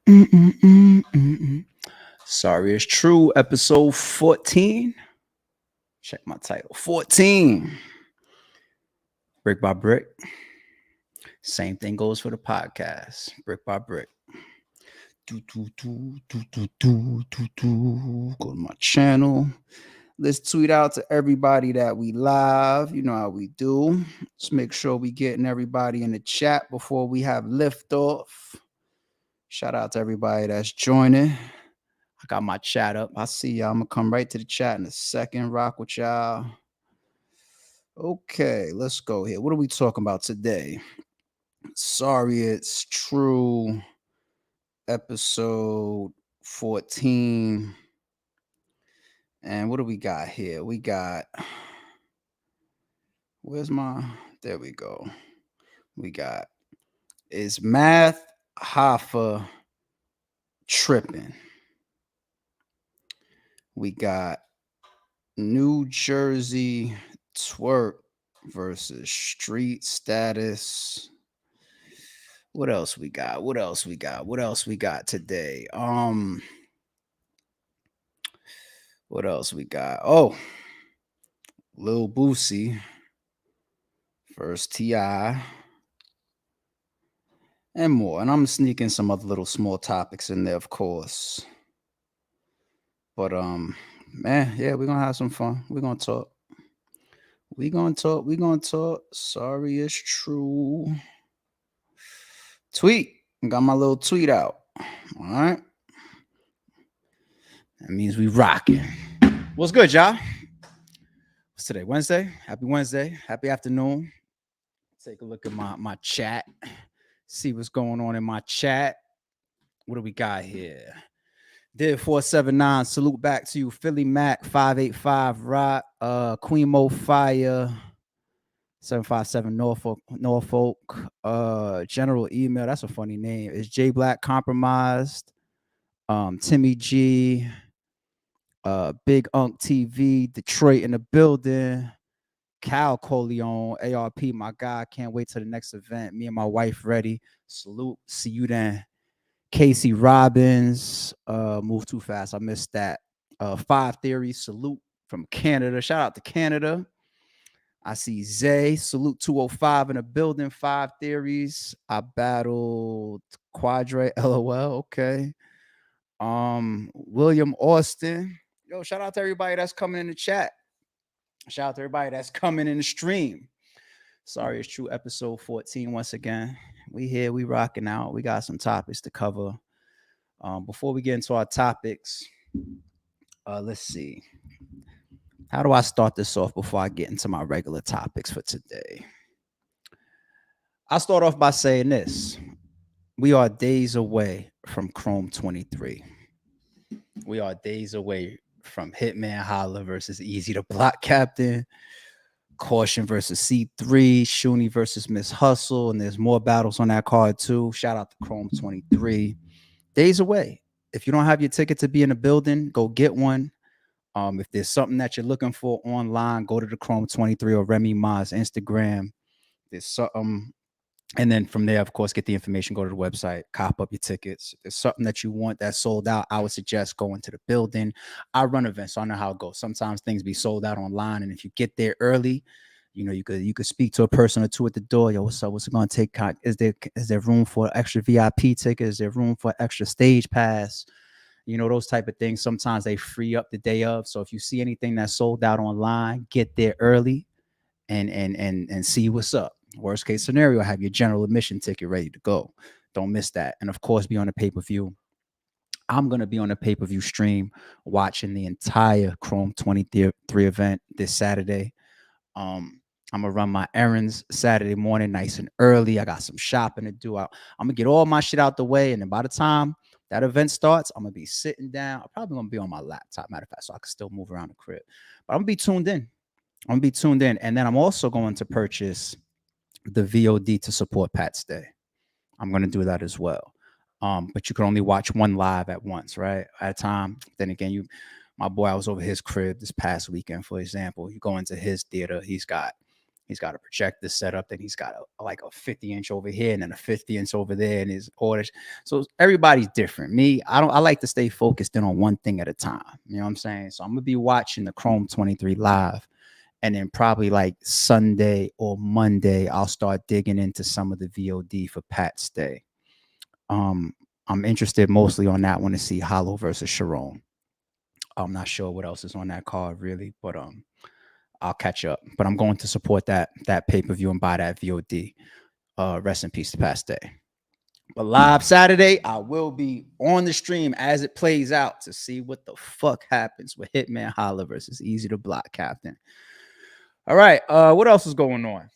Mm-mm-mm-mm-mm. Sorry, it's true. Episode 14. Check my title. 14. Brick by brick. Same thing goes for the podcast. Brick by brick. Do, do, do, do, do, do, do, do. Go to my channel. Let's tweet out to everybody that we live. You know how we do. Let's make sure we getting everybody in the chat before we have liftoff. Shout out to everybody that's joining. I got my chat up. I see y'all. I'm gonna come right to the chat in a second. Rock with y'all. Okay, let's go here. What are we talking about today? Sorry, it's true. Episode 14. And what do we got here? We got, where's my, there we go. We got, is Math Hoffa tripping? We got Nujersey Twerk versus Street Status. What else we got? What else we got? What else we got today? What else we got? Oh, Lil Boosie versus T.I. and more. And I'm sneaking some other little small topics in there, of course. But man, yeah, we're gonna have some fun. We're gonna talk. We're gonna talk. We're gonna talk. Sorry, it's true. Tweet. Got my little tweet out. All right. That means we rocking. What's good, y'all? What's today? Wednesday? Happy Wednesday. Happy afternoon. Take a look at my chat. See what's going on in my chat. What do we got here? Did 479. Salute back to you. Philly Mac 585 Rock. Queen Mo Fire 757 Norfolk. General Email. That's a funny name. Is J Black Compromised? Timmy G. Big Unk TV. Detroit in the building. Cal Coleon, ARP, my guy. Can't wait till the next event. Me and my wife ready. Salute. See you then. Casey Robbins. Move too fast. I missed that. Five Theories. Salute from Canada. Shout out to Canada. I see Zay. Salute 205 in the building. Five Theories. I battled Quadre. LOL. Okay. William Austin. Yo, shout out to everybody that's coming in the chat. Shout out to everybody that's coming in the stream. Sorry, it's true. Episode 14 once again. We here, we rocking out. We got some topics to cover. Before we get into our topics, let's see. How do I start this off before I get into my regular topics for today? I'll start off by saying this. We are days away from Chrome 23. We are days away from Hitman Holla versus Easy to Block Captain, Caution versus C3, Shuni versus Miss Hustle, and there's more battles on that card too. Shout out to Chrome 23. Days away. If you don't have your ticket to be in the building, go get one. If there's something that you're looking for online, go to the Chrome 23 or Remy Ma's Instagram. There's something, and then from there, of course, get the information, go to the website, cop up your tickets. If there's something that you want that's sold out, I would suggest going to the building. I run events, so I know how it goes. Sometimes things be sold out online, and if you get there early, you could speak to a person or two at the door. Yo, what's up? What's it gonna take? Is there room for extra VIP ticket? Is there room for extra stage pass? Those type of things. Sometimes they free up the day of. So if you see anything that's sold out online, get there early and see what's up. Worst case scenario, have your general admission ticket ready to go. Don't miss that. And of course, be on the pay-per-view. I'm going to be on the pay-per-view stream watching the entire Chrome 23 event this Saturday. I'm going to run my errands Saturday morning nice and early. I got some shopping to do. I'm going to get all my shit out the way. And then by the time that event starts, I'm going to be sitting down. I'm probably going to be on my laptop, matter of fact, so I can still move around the crib. But I'm going to be tuned in. And then I'm also going to purchase the VOD to support Pat's Day. I'm going to do that as well. But you can only watch one live at once, right? At a time. Then again, my boy, I was over his crib this past weekend, for example. You go into his theater, he's got He's got a projector set up, then he's got like a 50-inch over here and then a 50-inch over there and his orders. So everybody's different. Me, I like to stay focused in on one thing at a time. You know what I'm saying? So I'm gonna be watching the Chrome 23 live. And then probably like Sunday or Monday, I'll start digging into some of the VOD for Pat's Day. I'm interested mostly on that one to see Hollow versus Sharon. I'm not sure what else is on that card really, but I'll catch up. But I'm going to support that pay-per-view and buy that VOD. Rest in peace to Past Day. But live Saturday, I will be on the stream as it plays out to see what the fuck happens with Hitman Holla versus Easy to Block Captain. All right, what else is going on?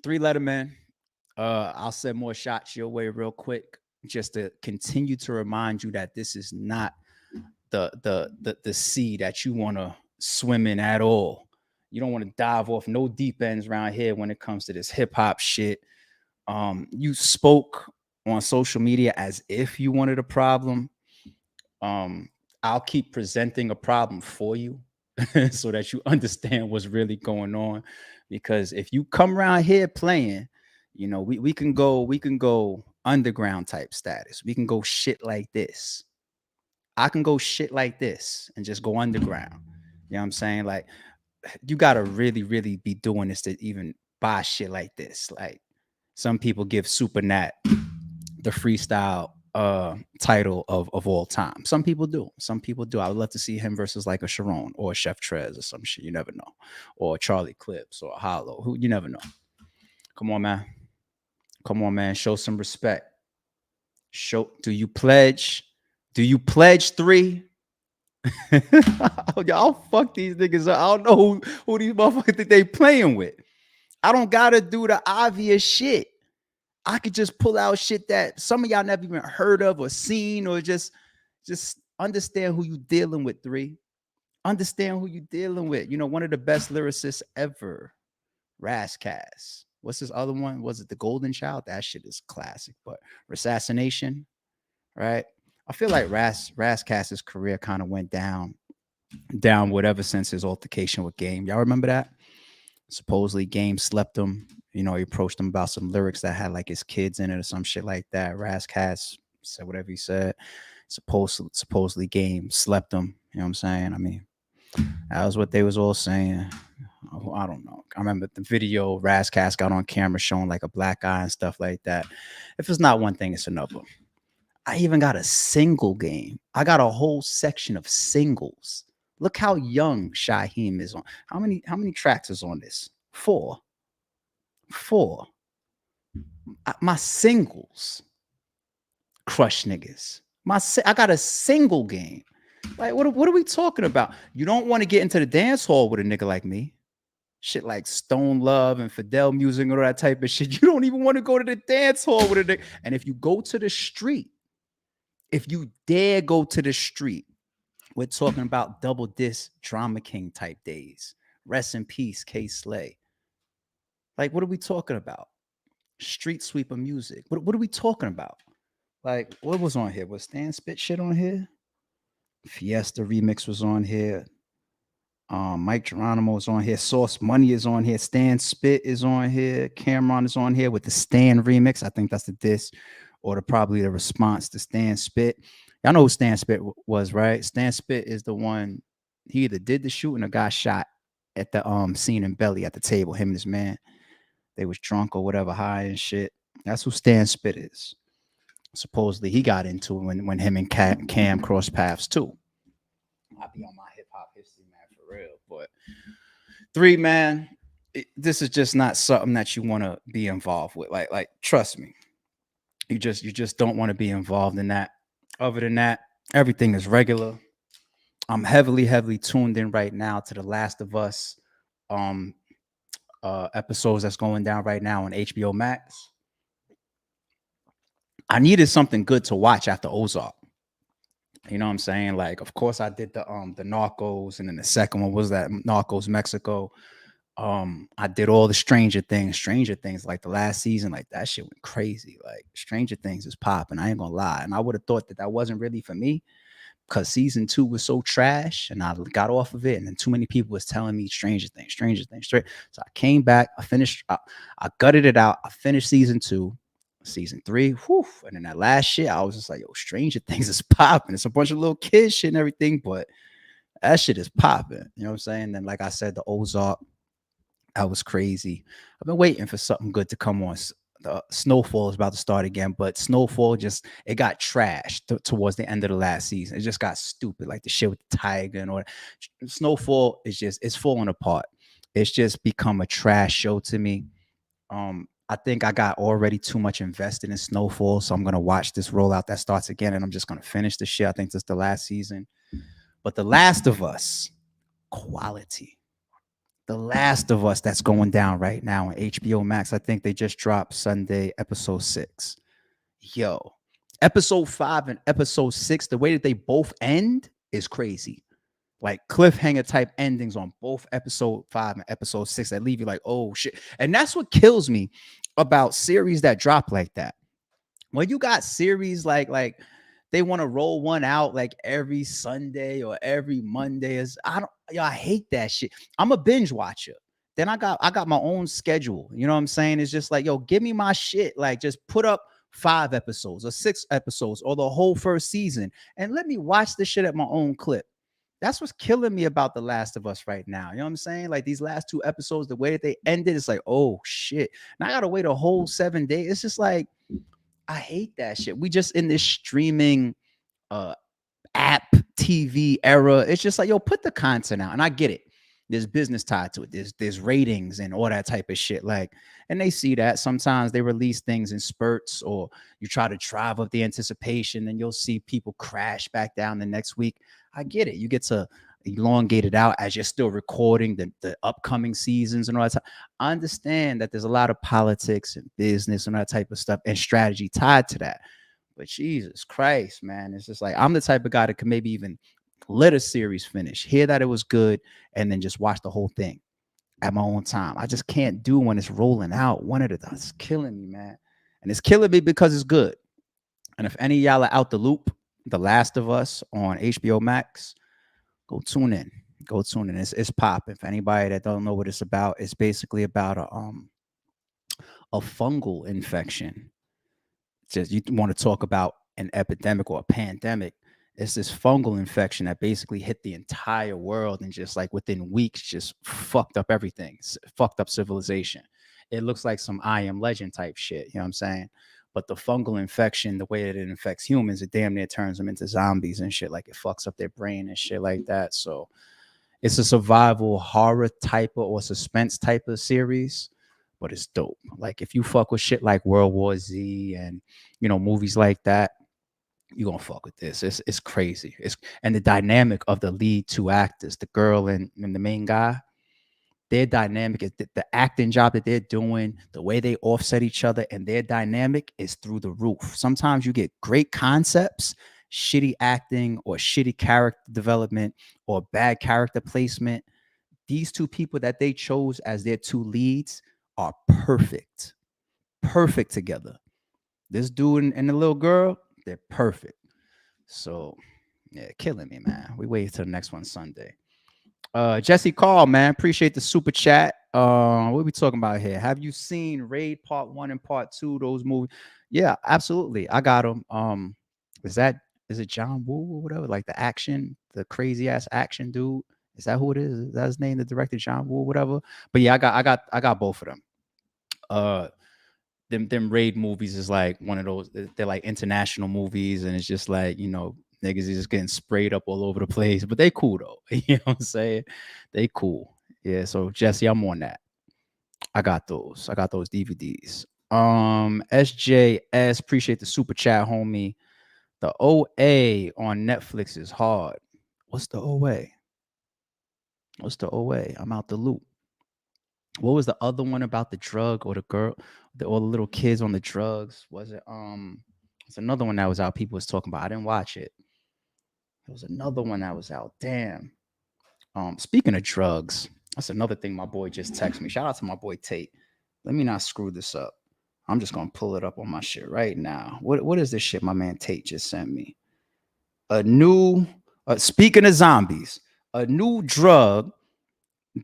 3 Letterman. I'll send more shots your way real quick, just to continue to remind you that this is not the sea that you want to swim in at all. You don't want to dive off no deep ends around here when it comes to this hip hop shit. You spoke on social media as if you wanted a problem. I'll keep presenting a problem for you so that you understand what's really going on. Because if you come around here playing, you know, we can go underground type status. We can go shit like this. I can go shit like this and just go underground. You know what I'm saying? Like, you gotta really, really be doing this to even buy shit like this. Like, some people give Super Nat the freestyle title of all time. Some people do. Some people do. I would love to see him versus like a Sharon or a Chef Trez or some shit. You never know. Or Charlie Clips or a Hollow. Who, you never know. Come on, man. Come on, man. Show some respect. Do you pledge? Do you pledge 3? Y'all fuck these niggas up. I don't know who these motherfuckers think they playing with. I don't gotta do the obvious shit. I could just pull out shit that some of y'all never even heard of or seen, or just understand who you dealing with. 3. Understand who you dealing with. You know, one of the best lyricists ever, Razzcast. What's his other one? Was it The Golden Child? That shit is classic. But Assassination, right? I feel like Razzcast's career kind of went down whatever since his altercation with Game. Y'all remember that? Supposedly Game slept him. You know, he approached him about some lyrics that had like his kids in it or some shit like that. Razzcast said whatever he said. Supposedly Game slept him. You know what I'm saying? I mean, that was what they was all saying. Oh, I don't know. I remember the video Razzcast got on camera showing like a black eye and stuff like that. If it's not one thing, it's another. I even got a single game. I got a whole section of singles. Look how young Shaheem is on. How many tracks is on this? 4. My singles crush niggas. I got a single game. Like, what are we talking about? You don't want to get into the dance hall with a nigga like me. Shit like Stone Love and Fidel music and all that type of shit. You don't even want to go to the dance hall with a nigga. And if you go to the street, if you dare go to the street, we're talking about double disc Drama King type days. Rest in peace, K Slay. Like, what are we talking about? Street sweeper music. What are we talking about? Like, what was on here? Was Stan Spit shit on here? Fiesta remix was on here. Mike Geronimo is on here. Sauce Money is on here. Stan Spit is on here. Cameron is on here with the Stan remix. I think that's the diss or probably the response to Stan Spit. Y'all know who Stan Spit was, right? Stan Spit is the one, he either did the shooting or got shot at the scene in Belly at the table. Him and his man, they was drunk or whatever, high and shit. That's who Stan Spit is. Supposedly he got into it when him and Cam crossed paths too. I'll be on my hip hop history, man, for real. But 3, man, this is just not something that you want to be involved with. Like, trust me, you just don't want to be involved in that. Other than that, everything is regular. I'm heavily tuned in right now to the Last of Us episodes that's going down right now on HBO Max. I needed something good to watch after Ozark. You know what I'm saying? Like, of course, I did the Narcos, and then the second one was that Narcos Mexico. I did all the Stranger Things, like the last season, like that shit went crazy. Like, Stranger Things is popping. I ain't gonna lie, and I would have thought that wasn't really for me, because season 2 was so trash, and I got off of it, and then too many people was telling me Stranger Things, straight. So I came back, I finished, I gutted it out. I finished season 2, season 3, whew, and then that last shit, I was just like, yo, Stranger Things is popping. It's a bunch of little kids shit and everything, but that shit is popping. You know what I'm saying? And like I said, the Ozark, that was crazy. I've been waiting for something good to come on. The Snowfall is about to start again, but Snowfall just it got trashed towards the end of the last season. It just got stupid, like the shit with the tiger and all that. Snowfall is just it's falling apart. It's just become a trash show to me. I think I got already too much invested in Snowfall, so I'm gonna watch this rollout that starts again, and I'm just gonna finish the shit. I think this is the last season. But The Last of Us, quality. The Last of Us that's going down right now on HBO Max. I think they just dropped Sunday, episode 6. Yo, episode 5 and episode 6, the way that they both end is crazy. Like cliffhanger type endings on both episode 5 and episode 6 that leave you like, oh shit. And that's what kills me about series that drop like that. When you got series like they want to roll one out like every Sunday or every Monday. I hate that shit. I'm a binge watcher. Then I got my own schedule. You know what I'm saying? It's just like, yo, give me my shit. Like, just put up 5 episodes or 6 episodes or the whole first season and let me watch this shit at my own clip. That's what's killing me about The Last of Us right now. You know what I'm saying? Like these last 2 episodes, the way that they ended, it's like, oh shit. Now I gotta wait a whole 7 days. It's just like, I hate that shit. We just in this streaming uh app TV era. It's just like, yo, put the content out. And I get it. There's business tied to it. There's ratings and all that type of shit. Like, and they see that sometimes they release things in spurts, or you try to drive up the anticipation, and you'll see people crash back down the next week. I get it. You get to elongate it out as you're still recording the upcoming seasons and all that stuff. I understand that there's a lot of politics and business and that type of stuff and strategy tied to that. But Jesus Christ, man, it's just like I'm the type of guy that could maybe even let a series finish, hear that it was good, and then just watch the whole thing at my own time. I just can't do when it's rolling out. One of the It's killing me, man. And it's killing me because it's good. And if any of y'all are out the loop, The Last of Us on HBO Max, go tune in. Go tune in. It's popping. If anybody that don't know what it's about, it's basically about a fungal infection. Just you want to talk about an epidemic or a pandemic. It's this fungal infection that basically hit the entire world and just like within weeks just fucked up everything, fucked up civilization. It looks like some I Am Legend type shit, you know what I'm saying? But the fungal infection, the way that it infects humans, it damn near turns them into zombies and shit. Like it fucks up their brain and shit like that. So it's a survival horror type of or suspense type of series, but it's dope. Like if you fuck with shit like World War Z and movies like that, you gonna fuck with this. It's crazy. And the dynamic of the lead 2 actors, the girl and the main guy, their dynamic is the acting job that they're doing, the way they offset each other, and their dynamic is through the roof. Sometimes you get great concepts, shitty acting or shitty character development or bad character placement. These 2 people that they chose as their 2 leads are perfect together. This dude and the little girl, they're perfect. So yeah, killing me, man. We wait till the next one Sunday. Jesse Carl, man, appreciate the super chat. What are we talking about here? Have you seen Raid Part 1 and Part 2? Those movies? Yeah, absolutely. I got them. Is it John Woo or whatever? Like the crazy ass action dude. Is that who it is? Is that his name? The director, John Woo, whatever. But yeah, I got both of them. Them Raid movies is like one of those. They're like international movies, and it's just like niggas is just getting sprayed up all over the place. But they cool though. You know what I'm saying? They cool. Yeah. So Jesse, I'm on that. I got those DVDs. SJS, appreciate the super chat, homie. The OA on Netflix is hard. What's the OA? I'm out the loop. What was the other one about the drug or the girl, all the little kids on the drugs? Was it it's another one that was out. People was talking about. I didn't watch it. There was another one that was out. Damn. Speaking of drugs, that's another thing my boy just texted me. Shout out to my boy Tate. Let me not screw this up. I'm just gonna pull it up on my shit right now. What is this shit my man Tate just sent me? A new, speaking of zombies, a new drug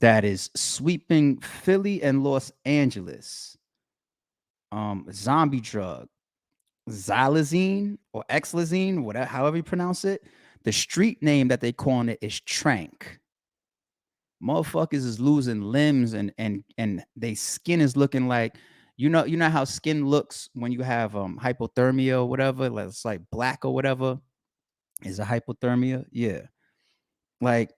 that is sweeping Philly and Los Angeles. Zombie drug, xylazine or exlazine, whatever, however you pronounce it. The street name that they calling it is Trank. Motherfuckers is losing limbs and they skin is looking like, you know how skin looks when you have hypothermia or whatever, like it's like black or whatever is a hypothermia. Yeah, like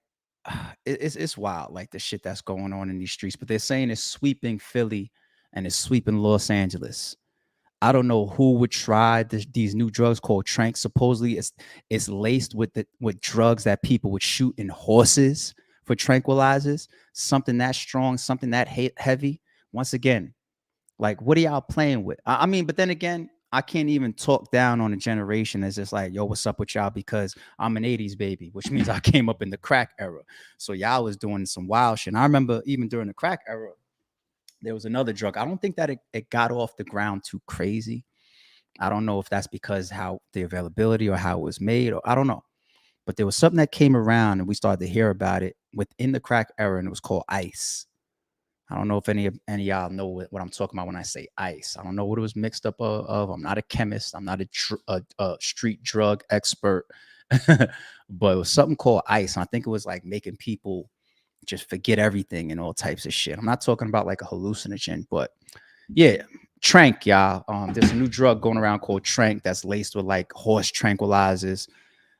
it's wild, like the shit that's going on in these streets. But they're saying it's sweeping Philly and it's sweeping Los Angeles. I don't know who would try these new drugs called Trank. Supposedly, it's laced with drugs that people would shoot in horses for tranquilizers. Something that strong, something that heavy. Once again, like, what are y'all playing with? I mean, but then again, I can't even talk down on a generation that's just like, yo, what's up with y'all? Because I'm an 80s baby, which means I came up in the crack era. So y'all was doing some wild shit. And I remember even during the crack era, there was another drug. I don't think that it got off the ground too crazy. I don't know if that's because how the availability or how it was made, or I don't know. But there was something that came around and we started to hear about it within the crack era, and it was called ice. I don't know if any of y'all know what I'm talking about when I say ice. I don't know what it was mixed up of. I'm not a chemist. I'm not a street drug expert. But it was something called ice. And I think it was like making people just forget everything and all types of shit. I'm not talking about like a hallucinogen, but yeah, Trank, y'all. There's a new drug going around called Trank that's laced with like horse tranquilizers.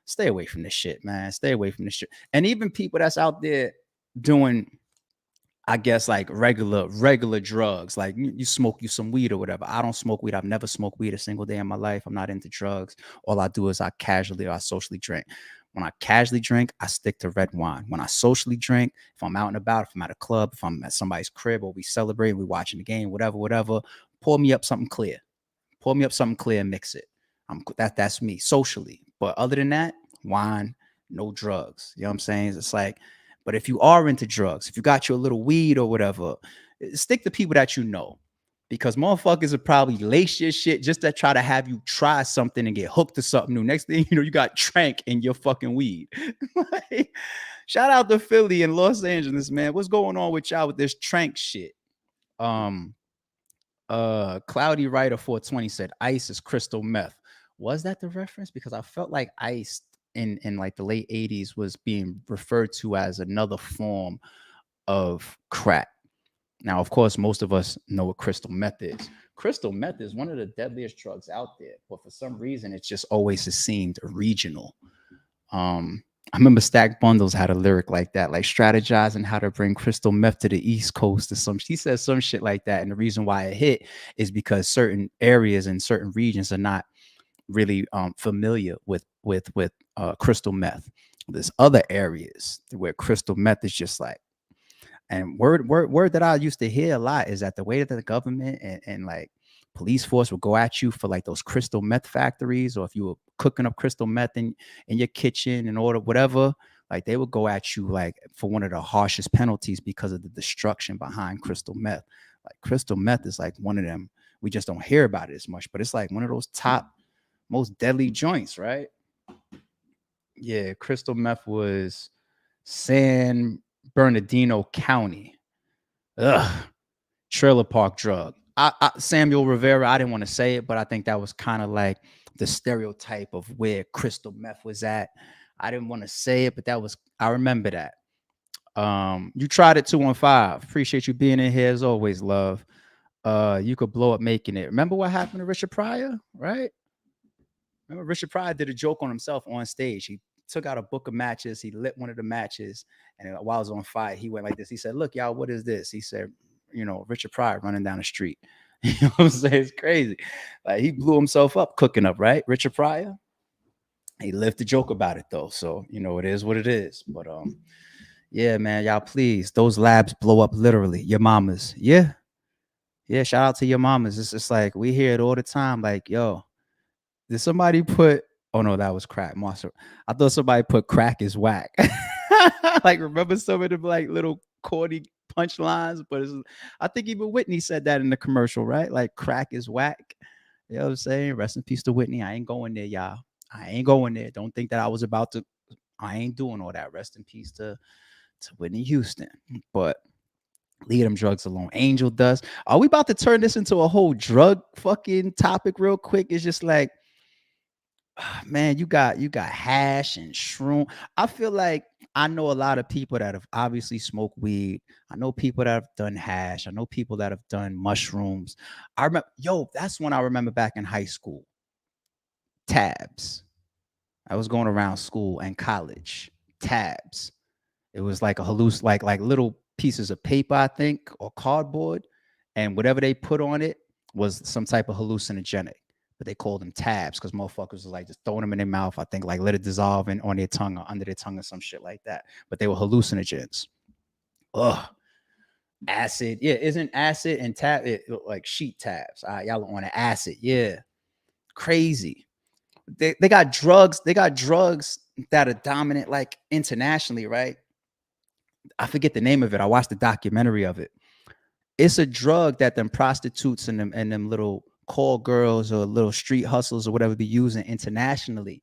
Stay away from this shit, man. Stay away from this shit. And even people that's out there doing, I guess, like regular drugs, like you smoke you some weed or whatever. I don't smoke weed. I've never smoked weed a single day in my life. I'm not into drugs. All I do is I casually or I socially drink. When I casually drink, I stick to red wine. When I socially drink, if I'm out and about, if I'm at a club, if I'm at somebody's crib or we celebrate, we watching the game, whatever, pour me up something clear. Pour me up something clear and mix it. That's me socially. But other than that, wine, no drugs. You know what I'm saying? It's like, but if you are into drugs, if you got your little weed or whatever, stick to people that you know. Because motherfuckers will probably lace your shit just to try to have you try something and get hooked to something new. Next thing you know, you got Trank in your fucking weed. Like, shout out to Philly and Los Angeles, man. What's going on with y'all with this Trank shit? Um, Cloudy Rider 420 said ice is crystal meth. Was that the reference? Because I felt like ice in like the late 80s was being referred to as another form of crack. Now, of course, most of us know what crystal meth is. Crystal meth is one of the deadliest drugs out there, but for some reason, it's just always seemed regional. I remember Stack Bundles had a lyric like that, like strategizing how to bring crystal meth to the East Coast or some. He says some shit like that, and the reason why it hit is because certain areas and certain regions are not really familiar with crystal meth. There's other areas where crystal meth is just like, and word that I used to hear a lot is that the way that the government and like police force would go at you for like those crystal meth factories, or if you were cooking up crystal meth in your kitchen and order whatever, like they would go at you like for one of the harshest penalties because of the destruction behind crystal meth. Like crystal meth is like one of them. We just don't hear about it as much, but it's like one of those top most deadly joints, right? Yeah, crystal meth was San Bernardino County. Ugh, trailer park drug. Samuel Rivera, I didn't want to say it, but I think that was kind of like the stereotype of where crystal meth was at. I didn't want to say it, but I remember that. You tried it 215. Appreciate you being in here as always, love. You could blow up making it. Remember what happened to Richard Pryor, right? Remember Richard Pryor did a joke on himself on stage. He took out a book of matches. He lit one of the matches, and while it was on fire, he went like this. He said, "Look, y'all, what is this?" He said, Richard Pryor running down the street. You know what I'm saying? It's crazy. Like he blew himself up cooking up, right? Richard Pryor. He lived the joke about it though. So, it is what it is. But yeah, man, y'all please. Those labs blow up literally. Your mamas. Yeah. Yeah. Shout out to your mamas. It's just like we hear it all the time. Like, yo, did somebody put, oh no, that was crack. Monster. I thought somebody put crack is whack. Like, remember some of the like little corny punchlines? But I think even Whitney said that in the commercial, right? Like, crack is whack. You know what I'm saying? Rest in peace to Whitney. I ain't going there, y'all. I ain't going there. Don't think that I was about to. I ain't doing all that. Rest in peace to Whitney Houston. But leave them drugs alone. Angel Dust. Are we about to turn this into a whole drug fucking topic real quick? It's just like, man, you got hash and shroom. I feel like I know a lot of people that have obviously smoked weed. I know people that have done hash. I know people that have done mushrooms. I remember, that's when I remember back in high school. Tabs. I was going around school and college. Tabs. It was like a like little pieces of paper, I think, or cardboard, and whatever they put on it was some type of hallucinogenic. But they called them tabs because motherfuckers was like just throwing them in their mouth. I think like let it dissolve on their tongue or under their tongue or some shit like that. But they were hallucinogens. Ugh. Acid. Yeah, isn't acid and tab it like sheet tabs? Y'all on an acid. Yeah. Crazy. They got drugs. They got drugs that are dominant like internationally, right? I forget the name of it. I watched the documentary of it. It's a drug that them prostitutes and them little call girls or little street hustles or whatever be using internationally,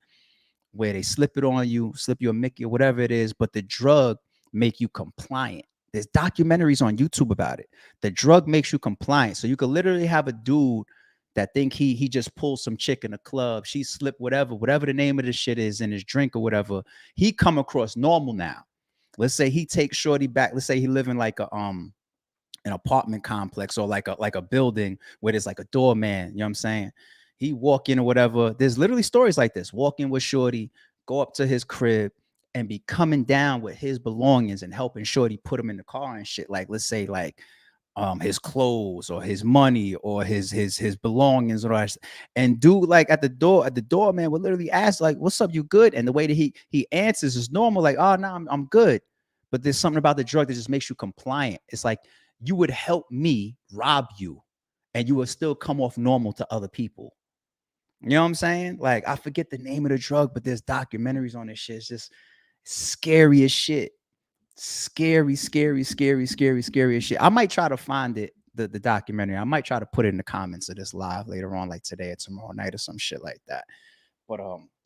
where they slip it on you, slip you a Mickey or whatever it is, but the drug make you compliant. There's documentaries on YouTube about it. The drug makes you compliant. So you could literally have a dude that think he just pulled some chick in a club. She slipped whatever the name of the shit is in his drink or whatever. He come across normal now. Let's say he takes shorty back. Let's say he live in like an apartment complex or like a building where there's like a doorman. You know what I'm saying? He walk in or whatever. There's literally stories like this. Walk in with shorty, go up to his crib, and be coming down with his belongings and helping shorty put him in the car and shit. Like let's say like his clothes or his money or his belongings or and dude like at the door man would literally ask like what's up, you good? And the way that he answers is normal, like oh no, I'm good. But there's something about the drug that just makes you compliant. It's like you would help me rob you and you would still come off normal to other people. You know what I'm saying? Like I forget the name of the drug, but there's documentaries on this shit. It's just scary as shit. Scary, scary, scary, scary, scary as shit. I might try to find it, the documentary. I might try to put it in the comments of this live later on, like today or tomorrow night or some shit like that. But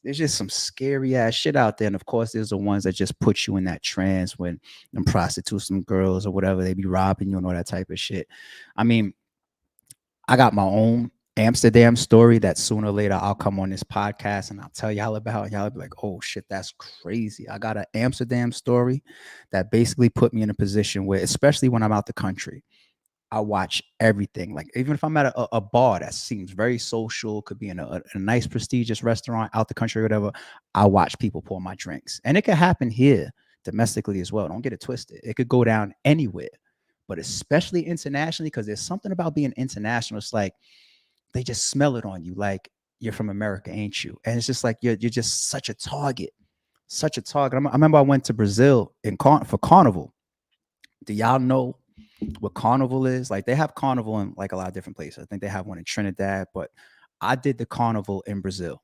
there's just some scary ass shit out there. And of course, there's the ones that just put you in that trance when them prostitutes, some girls or whatever, they be robbing you and all that type of shit. I mean, I got my own Amsterdam story that sooner or later I'll come on this podcast and I'll tell y'all about. Y'all be like, oh shit, that's crazy. I got an Amsterdam story that basically put me in a position where, especially when I'm out the country, I watch everything. Like even if I'm at a bar that seems very social, could be in a nice prestigious restaurant out the country or whatever, I watch people pour my drinks. And it could happen here domestically as well. Don't get it twisted. It could go down anywhere, but especially internationally, because there's something about being international. It's like they just smell it on you, like you're from America, ain't you? And it's just like you're just such a target, such a target. I remember I went to Brazil for Carnival. Do y'all know what Carnival is? Like they have Carnival in like a lot of different places. I think they have one in Trinidad, but I did the Carnival in Brazil.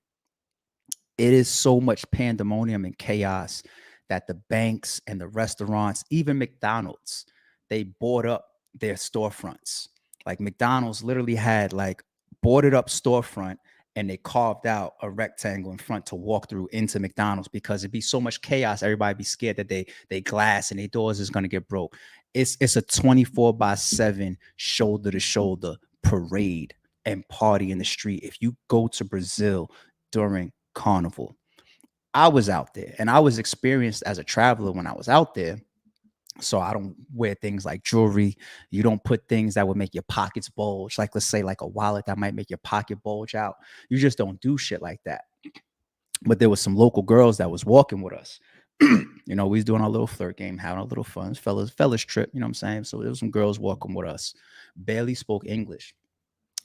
It is so much pandemonium and chaos that the banks and the restaurants, even McDonald's, they board up their storefronts. Like McDonald's literally had like boarded up storefront and they carved out a rectangle in front to walk through into McDonald's because it'd be so much chaos. Everybody be scared that they glass and their doors is gonna get broke. It's a 24/7 shoulder to shoulder parade and party in the street. If you go to Brazil during Carnival, I was out there and I was experienced as a traveler when I was out there. So I don't wear things like jewelry. You don't put things that would make your pockets bulge. Like let's say like a wallet that might make your pocket bulge out. You just don't do shit like that. But there was some local girls that was walking with us. We was doing our little flirt game, having a little fun, fellas trip, you know what I'm saying? So there was some girls walking with us, barely spoke English.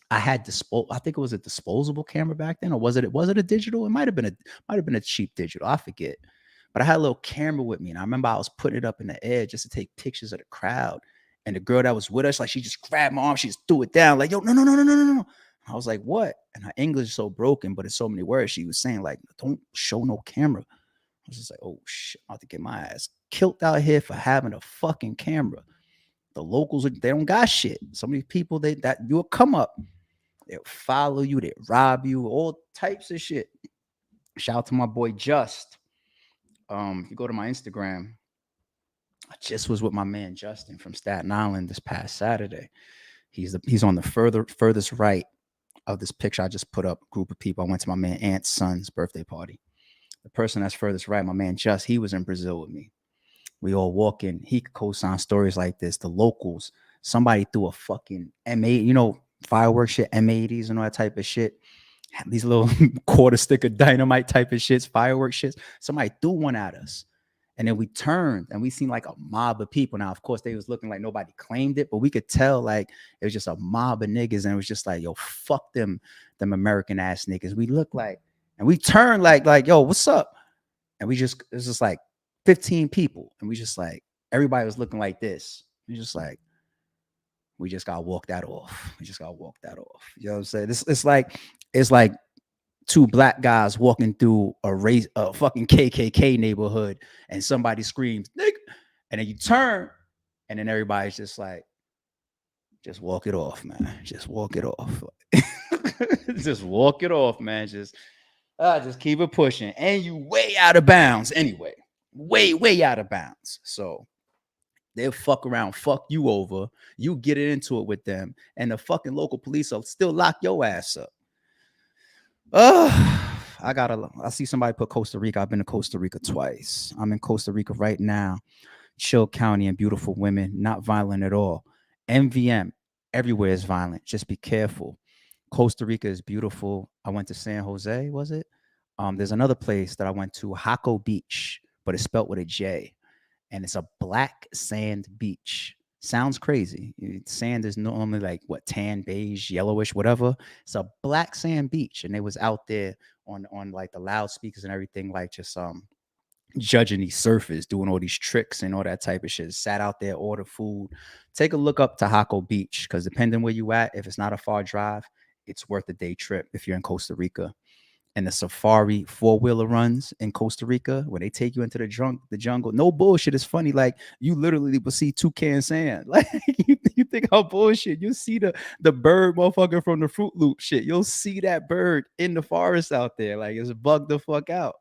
I had I think it was a disposable camera back then, or was it a digital? It might have been a cheap digital. I forget. But I had a little camera with me, and I remember I was putting it up in the air just to take pictures of the crowd. And the girl that was with us, like she just grabbed my arm, she just threw it down, like, yo, no, no, no, no, no, no, no. I was like, what? And her English is so broken, but it's so many words. She was saying, like, don't show no camera. I was just like, oh shit, I'm about to get my ass killed out here for having a fucking camera. The locals, they don't got shit. So many people that you'll come up, they'll follow you, they rob you, all types of shit. Shout out to my boy Just. If you go to my Instagram, I just was with my man Justin from Staten Island this past Saturday. He's on the furthest right of this picture I just put up. Group of people. I went to my man Aunt's son's birthday party. The person that's furthest right, my man Just, he was in Brazil with me. We all walking. He could co-sign stories like this. The locals, somebody threw a fucking M8, fireworks shit, M80s and all that type of shit. These little quarter stick of dynamite type of shits, fireworks shits. Somebody threw one at us. And then we turned and we seen like a mob of people. Now, of course, they was looking like nobody claimed it, but we could tell like it was just a mob of niggas. And it was just like, yo, fuck them American ass niggas. We look like, and we turned like, yo, what's up? And it was just like 15 people. And we just like, everybody was looking like this. We just like, we just gotta walk that off. We just gotta walk that off. You know what I'm saying? It's like two black guys walking through a fucking KKK neighborhood, and somebody screams, "Nigga!" And then you turn, and then everybody's just like, just walk it off, man. Just walk it off. Just walk it off, man. Just keep it pushing. And you way out of bounds anyway. Way out of bounds. So they'll fuck around, fuck you over. You get into it with them, and the fucking local police will still lock your ass up. I see somebody put Costa Rica. I've been to Costa Rica twice. I'm in Costa Rica right now. Chill County and beautiful women, not violent at all. MVM, everywhere is violent. Just be careful. Costa Rica is beautiful. I went to San Jose, was it? There's another place that I went to, Jaco Beach, but it's spelled with a J. And it's a black sand beach. Sounds crazy. Sand is normally like what, tan, beige, yellowish, whatever. It's a black sand beach, and they was out there on like the loudspeakers and everything, like just judging these surfers, doing all these tricks and all that type of shit. Sat out there, order food. Take a look up to Jaco Beach, because depending where you at, if it's not a far drive, it's worth a day trip if you're in Costa Rica. And the safari 4-wheeler runs in Costa Rica, where they take you into the jungle. No bullshit. It's funny. Like, you literally will see toucan sand. Like, you think how bullshit. You'll see the bird motherfucker from the Fruit Loop shit. You'll see that bird in the forest out there. Like, it's bugged the fuck out.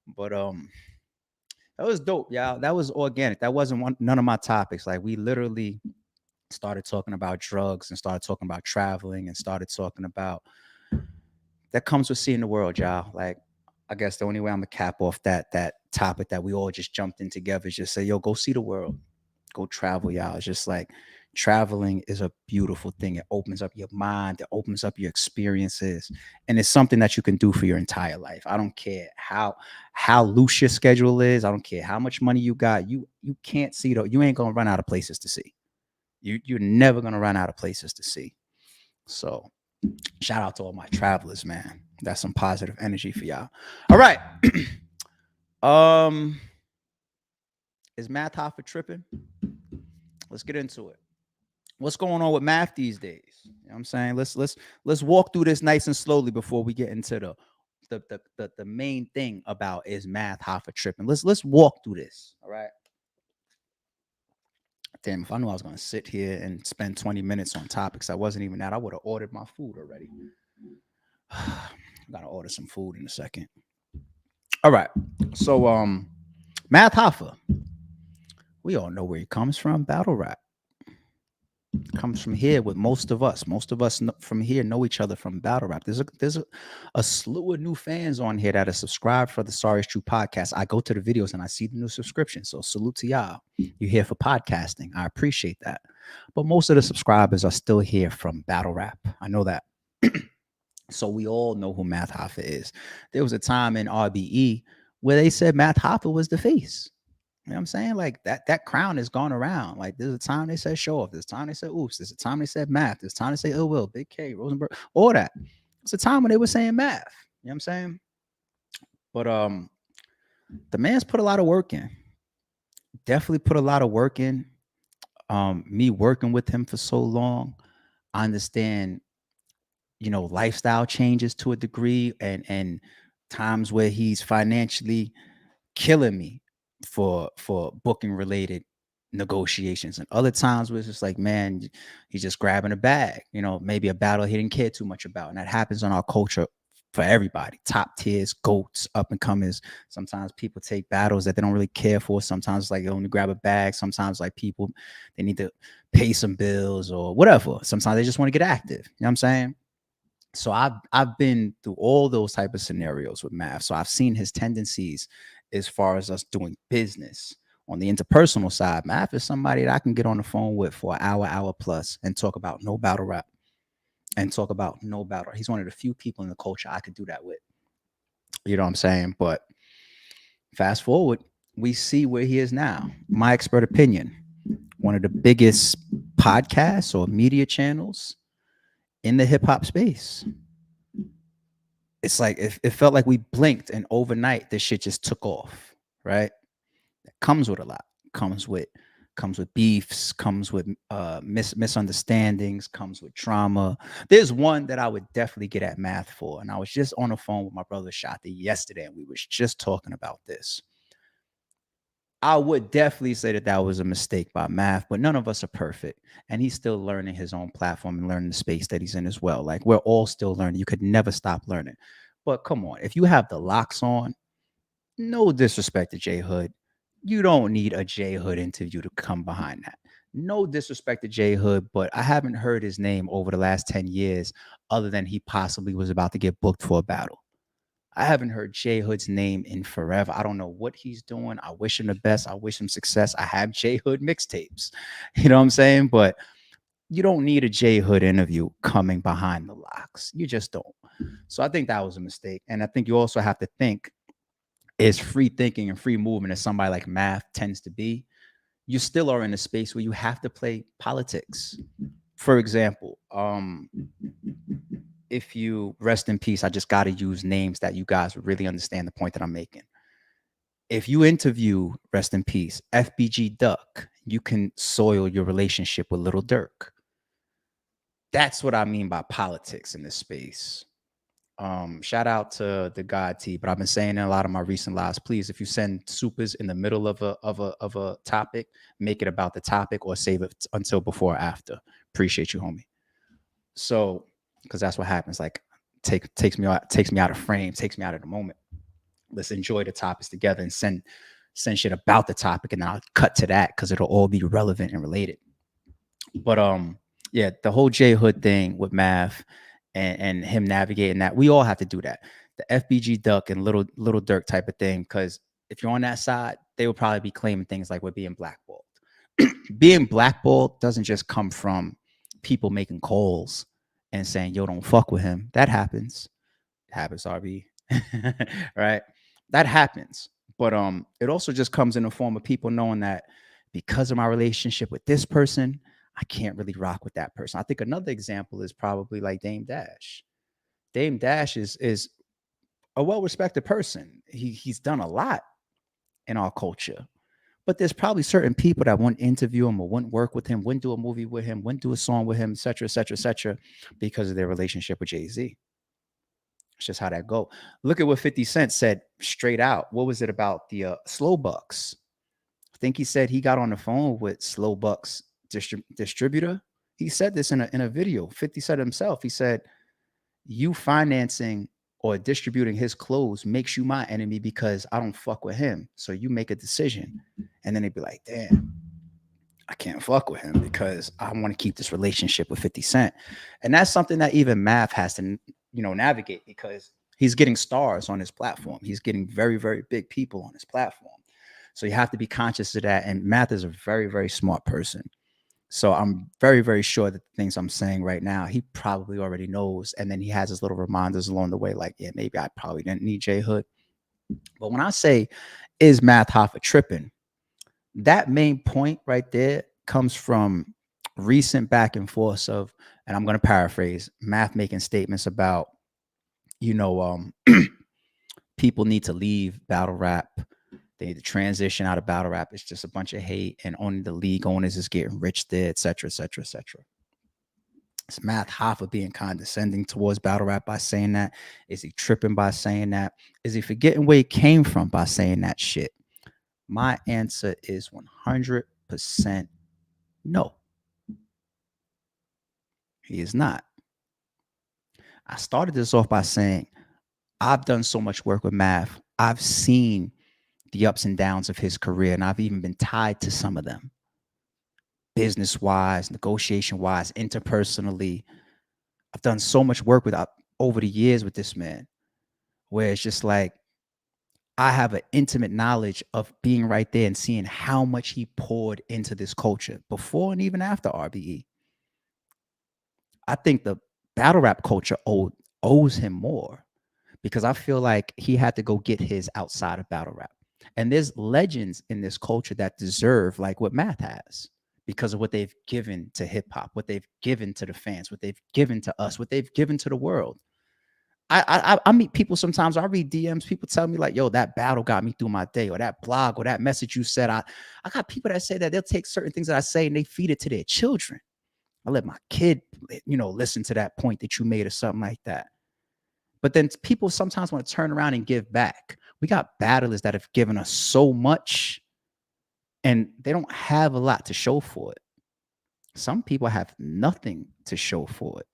But that was dope, y'all. That was organic. That wasn't none of my topics. Like, we literally started talking about drugs and started talking about traveling and started talking about that comes with seeing the world, y'all. Like, I guess the only way I'm gonna cap off that topic that we all just jumped in together is just say, yo, go see the world, go travel, y'all. It's just like traveling is a beautiful thing. It opens up your mind, it opens up your experiences, and it's something that you can do for your entire life. I don't care how loose your schedule is. I don't care how much money you got. You can't see though. You ain't gonna run out of places to see. You're never gonna run out of places to see. So shout out to all my travelers, man. That's some positive energy for y'all. All right. Is Math Hoffa tripping? Let's get into it. What's going on with math these days? You know what I'm saying? Let's walk through this nice and slowly before we get into the main thing about is Math Hoffa tripping. Let's walk through this. All right. Damn, if I knew I was going to sit here and spend 20 minutes on topics I wasn't even at, I would have ordered my food already. I got to order some food in a second. All right. So, Math Hoffa. We all know where he comes from. Battle rap. Comes from here with most of us. Most of us from here know each other from battle rap. There's a slew of new fans on here that are subscribed for the Sorry Is True podcast. I go to the videos and I see the new subscriptions. So salute to y'all. You're here for podcasting. I appreciate that. But most of the subscribers are still here from battle rap. I know that. So we all know who Math Hoffa is. There was a time in RBE where they said Math Hoffa was the face. You know what I'm saying? Like that crown has gone around. Like there's a time they said show off. There's a time they said oops. There's a time they said math. There's a time they say ill will, Big K, Rosenberg, all that. It's a time when they were saying math. You know what I'm saying? But the man's put a lot of work in. Definitely put a lot of work in. Me working with him for so long, I understand, lifestyle changes to a degree and times where he's financially killing me for booking related negotiations, and other times where it's just like, man, he's just grabbing a bag, maybe a battle he didn't care too much about. And that happens in our culture for everybody. Top tiers, goats, up and comers. Sometimes people take battles that they don't really care for. Sometimes like they only grab a bag. Sometimes like people, they need to pay some bills or whatever. Sometimes they just want to get active. You know what I'm saying? So I've been through all those type of scenarios with Math. So I've seen his tendencies as far as us doing business. On the interpersonal side, Math is somebody that I can get on the phone with for an hour plus, and talk about no battle rap and talk about no battle. He's one of the few people in the culture I could do that with. You know what I'm saying? But fast forward, we see where he is now. My expert opinion, one of the biggest podcasts or media channels in the hip hop space. It's like it felt like we blinked and overnight this shit just took off, right? That comes with a lot. Comes with beefs, comes with misunderstandings, comes with trauma. There's one that I would definitely get at Math for, and I was just on the phone with my brother Shati yesterday, and we was just talking about this. I would definitely say that that was a mistake by Math, but none of us are perfect. And he's still learning his own platform and learning the space that he's in as well. Like we're all still learning. You could never stop learning. But come on, if you have the locks on, no disrespect to J Hood, you don't need a J Hood interview to come behind that. No disrespect to J Hood, but I haven't heard his name over the last 10 years other than he possibly was about to get booked for a battle. I haven't heard J Hood's name in forever. I don't know what he's doing. I wish him the best. I wish him success. I have J Hood mixtapes. You know what I'm saying? But you don't need a J Hood interview coming behind the locks. You just don't. So I think that was a mistake. And I think you also have to think is free thinking and free movement as somebody like Math tends to be. You still are in a space where you have to play politics. For example, if you rest in peace, I just got to use names that you guys would really understand the point that I'm making. If you interview, rest in peace, FBG Duck, you can soil your relationship with Little Dirk. That's what I mean by politics in this space. Shout out to the God T, but I've been saying in a lot of my recent lives, please, if you send supers in the middle of a topic, make it about the topic or save it until before or after. Appreciate you, homie. So, because that's what happens. Like, takes me out of frame, takes me out of the moment. Let's enjoy the topics together and send shit about the topic, and then I'll cut to that because it'll all be relevant and related. But yeah, the whole J Hood thing with Math and him navigating that, we all have to do that. The FBG Duck and little Dirk type of thing, because if you're on that side, they will probably be claiming things like we're being blackballed. Being blackballed doesn't just come from people making calls and saying, yo, don't fuck with him. That happens. It happens, RB. Right? That happens. But it also just comes in the form of people knowing that because of my relationship with this person, I can't really rock with that person. I think another example is probably like Dame Dash. Dame Dash is a well-respected person. He's done a lot in our culture. But there's probably certain people that wouldn't interview him or wouldn't work with him, wouldn't do a movie with him, wouldn't do a song with him, et cetera, et cetera, et cetera, because of their relationship with Jay-Z. It's just how that go. Look at what 50 Cent said straight out. What was it about the Slow Bucks? I think he said he got on the phone with Slow Bucks distributor. He said this in a video. 50 said himself. He said, you financing or distributing his clothes makes you my enemy because I don't fuck with him. So you make a decision. And then they'd be like, damn, I can't fuck with him because I want to keep this relationship with 50 Cent. And that's something that even Math has to, navigate, because he's getting stars on his platform. He's getting very, very big people on his platform. So you have to be conscious of that. And Math is a very, very smart person. So I'm very, very sure that the things I'm saying right now, he probably already knows. And then he has his little reminders along the way, like, yeah, maybe I probably didn't need J Hood. But when I say, is Math Hoffa tripping? That main point right there comes from recent back and forth of, and I'm going to paraphrase, Math making statements about, people need to leave battle rap. They need to transition out of battle rap. It's just a bunch of hate, and only the league owners is getting rich there, et cetera, et cetera, et cetera. Is Math Hoffa being condescending towards battle rap by saying that? Is he tripping by saying that? Is he forgetting where he came from by saying that shit? My answer is 100% no. He is not. I started this off by saying I've done so much work with Math. I've seen the ups and downs of his career, and I've even been tied to some of them, business wise, negotiation wise, interpersonally. I've done so much work with over the years with this man, where it's just like I have an intimate knowledge of being right there and seeing how much he poured into this culture before and even after RBE. I think the battle rap culture owes him more, because I feel like he had to go get his outside of battle rap. And there's legends in this culture that deserve like what Math has, because of what they've given to hip hop, what they've given to the fans, what they've given to us, what they've given to the world. I meet people sometimes. I read DMs. People tell me like, "Yo, that battle got me through my day," or that blog, or that message you said. I got people that say that they'll take certain things that I say and they feed it to their children. I let my kid, listen to that point that you made or something like that. But then people sometimes want to turn around and give back. We got battlers that have given us so much, and they don't have a lot to show for it. Some people have nothing to show for it.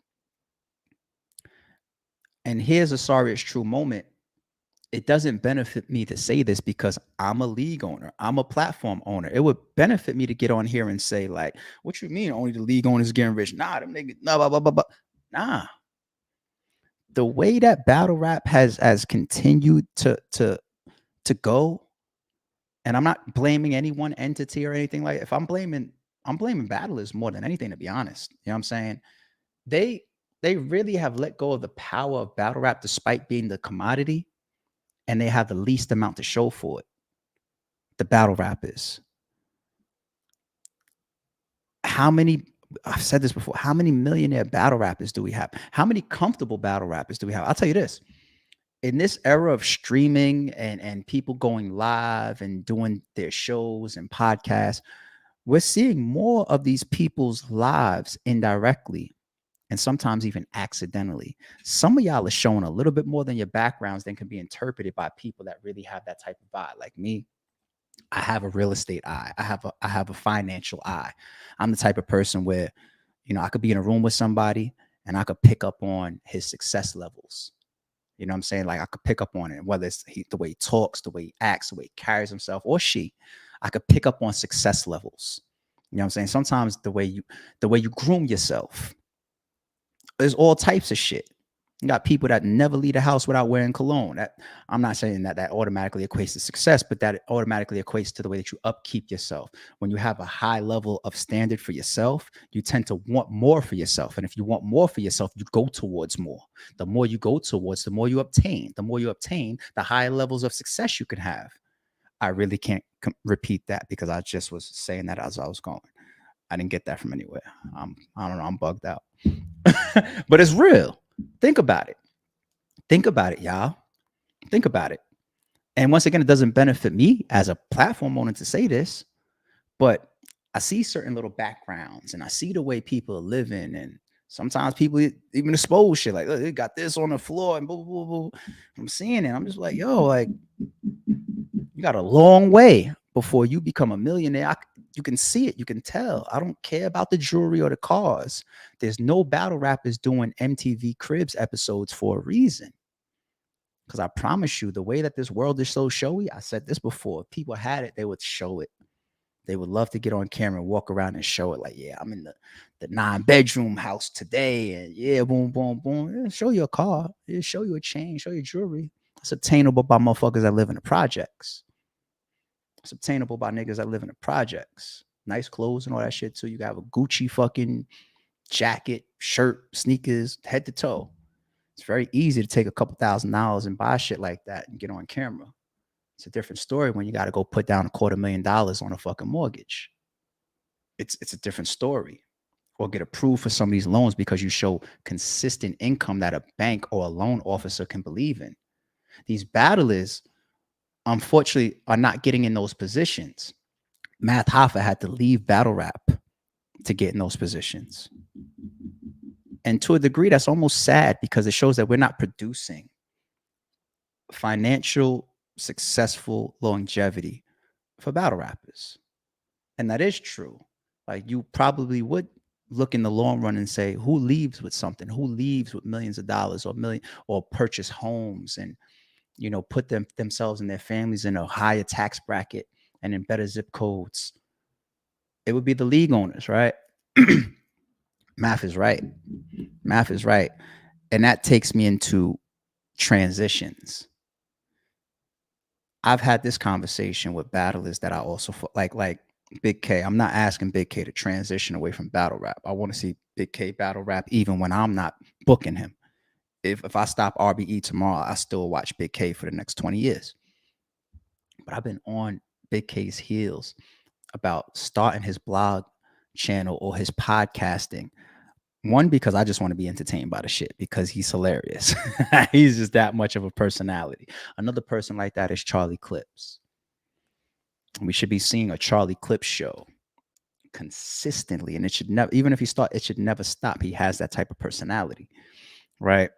And here's a sorry it's true moment. It doesn't benefit me to say this because I'm a league owner. I'm a platform owner. It would benefit me to get on here and say, like, what you mean only the league owners getting rich? Nah, them niggas, nah, blah, blah, blah, blah. Nah. The way that battle rap has continued to go, and I'm not blaming any one entity or anything like. If I'm blaming battlers more than anything, to be honest. You know what I'm saying? They really have let go of the power of battle rap despite being the commodity, and they have the least amount to show for it. The battle rappers. How many, I've said this before, how many millionaire battle rappers do we have? How many comfortable battle rappers do we have? I'll tell you this. In this era of streaming and people going live and doing their shows and podcasts, we're seeing more of these people's lives indirectly and sometimes even accidentally. Some of y'all are showing a little bit more than your backgrounds than can be interpreted by people that really have that type of vibe. Like me, I have a real estate eye. I have a financial eye. I'm the type of person where, I could be in a room with somebody and I could pick up on his success levels. You know what I'm saying? Like I could pick up on it, whether it's the way he talks, the way he acts, the way he carries himself, or she. I could pick up on success levels. You know what I'm saying? Sometimes the way you groom yourself. There's all types of shit. You got people that never leave the house without wearing cologne. That I'm not saying that automatically equates to success, but that automatically equates to the way that you upkeep yourself. When you have a high level of standard for yourself, you tend to want more for yourself. And if you want more for yourself, you go towards more. The more you go towards, the more you obtain. The more you obtain, the higher levels of success you can have. I really can't repeat that because I just was saying that as I was going. I didn't get that from anywhere. I don't know. I'm bugged out. But it's real. Think about it. Think about it, y'all. Think about it. And once again, it doesn't benefit me as a platform owner to say this, but I see certain little backgrounds and I see the way people are living. And sometimes people even expose shit like, oh, they got this on the floor and blah, blah, blah. I'm seeing it. I'm just like, yo, like, you got a long way before you become a millionaire. You can see it. You can tell. I don't care about the jewelry or the cars. There's no battle rappers doing MTV Cribs episodes for a reason. Because I promise you, the way that this world is so showy, I said this before, if people had it, they would show it. They would love to get on camera and walk around and show it. Like, yeah, I'm in the 9-bedroom house today. And yeah, boom, boom, boom. Yeah, show you a car. Yeah, show you a chain. Show you jewelry. It's attainable by motherfuckers that live in the projects. It's obtainable by niggas that live in the projects. Nice clothes and all that shit too. You got a Gucci fucking jacket, shirt, sneakers, head to toe. It's very easy to take a couple $1,000s and buy shit like that and get on camera. It's a different story when you got to go put down $250,000 on a fucking mortgage. It's a different story. Or get approved for some of these loans because you show consistent income that a bank or a loan officer can believe in. These battlers, unfortunately, are not getting in those positions. Math Hoffa had to leave battle rap to get in those positions. And to a degree, that's almost sad because it shows that we're not producing financial, successful longevity for battle rappers. And that is true. Like you probably would look in the long run and say, who leaves with something? Who leaves with millions of dollars or purchase homes and, put themselves and their families in a higher tax bracket and in better zip codes? It would be the league owners, right? Math is right. Math is right. And that takes me into transitions. I've had this conversation with battlers that I also like Big K. I'm not asking Big K to transition away from battle rap. I want to see Big K battle rap even when I'm not booking him. If I stop RBE tomorrow, I still watch Big K for the next 20 years. But I've been on Big K's heels about starting his blog channel or his podcasting. One, because I just want to be entertained by the shit because he's hilarious. He's just that much of a personality. Another person like that is Charlie Clips. We should be seeing a Charlie Clips show consistently, and it should never, even if he start, it should never stop. He has that type of personality, right?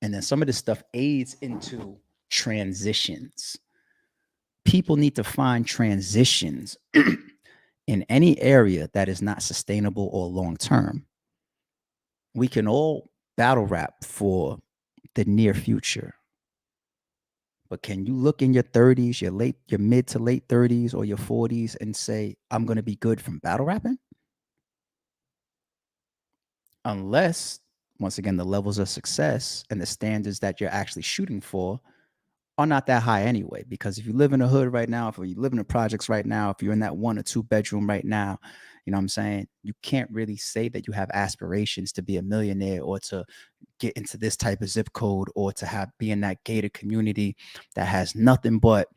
And then some of this stuff aids into transitions. People need to find transitions in any area that is not sustainable or long term. We can all battle rap for the near future. But can you look in your 30s, your mid to late 30s or your 40s and say, I'm going to be good from battle rapping? Unless, once again, the levels of success and the standards that you're actually shooting for are not that high anyway. Because if you live in a hood right now, if you live in the projects right now, if you're in that 1 or 2 bedroom right now, you know what I'm saying? You can't really say that you have aspirations to be a millionaire or to get into this type of zip code or to be in that gated community that has nothing but,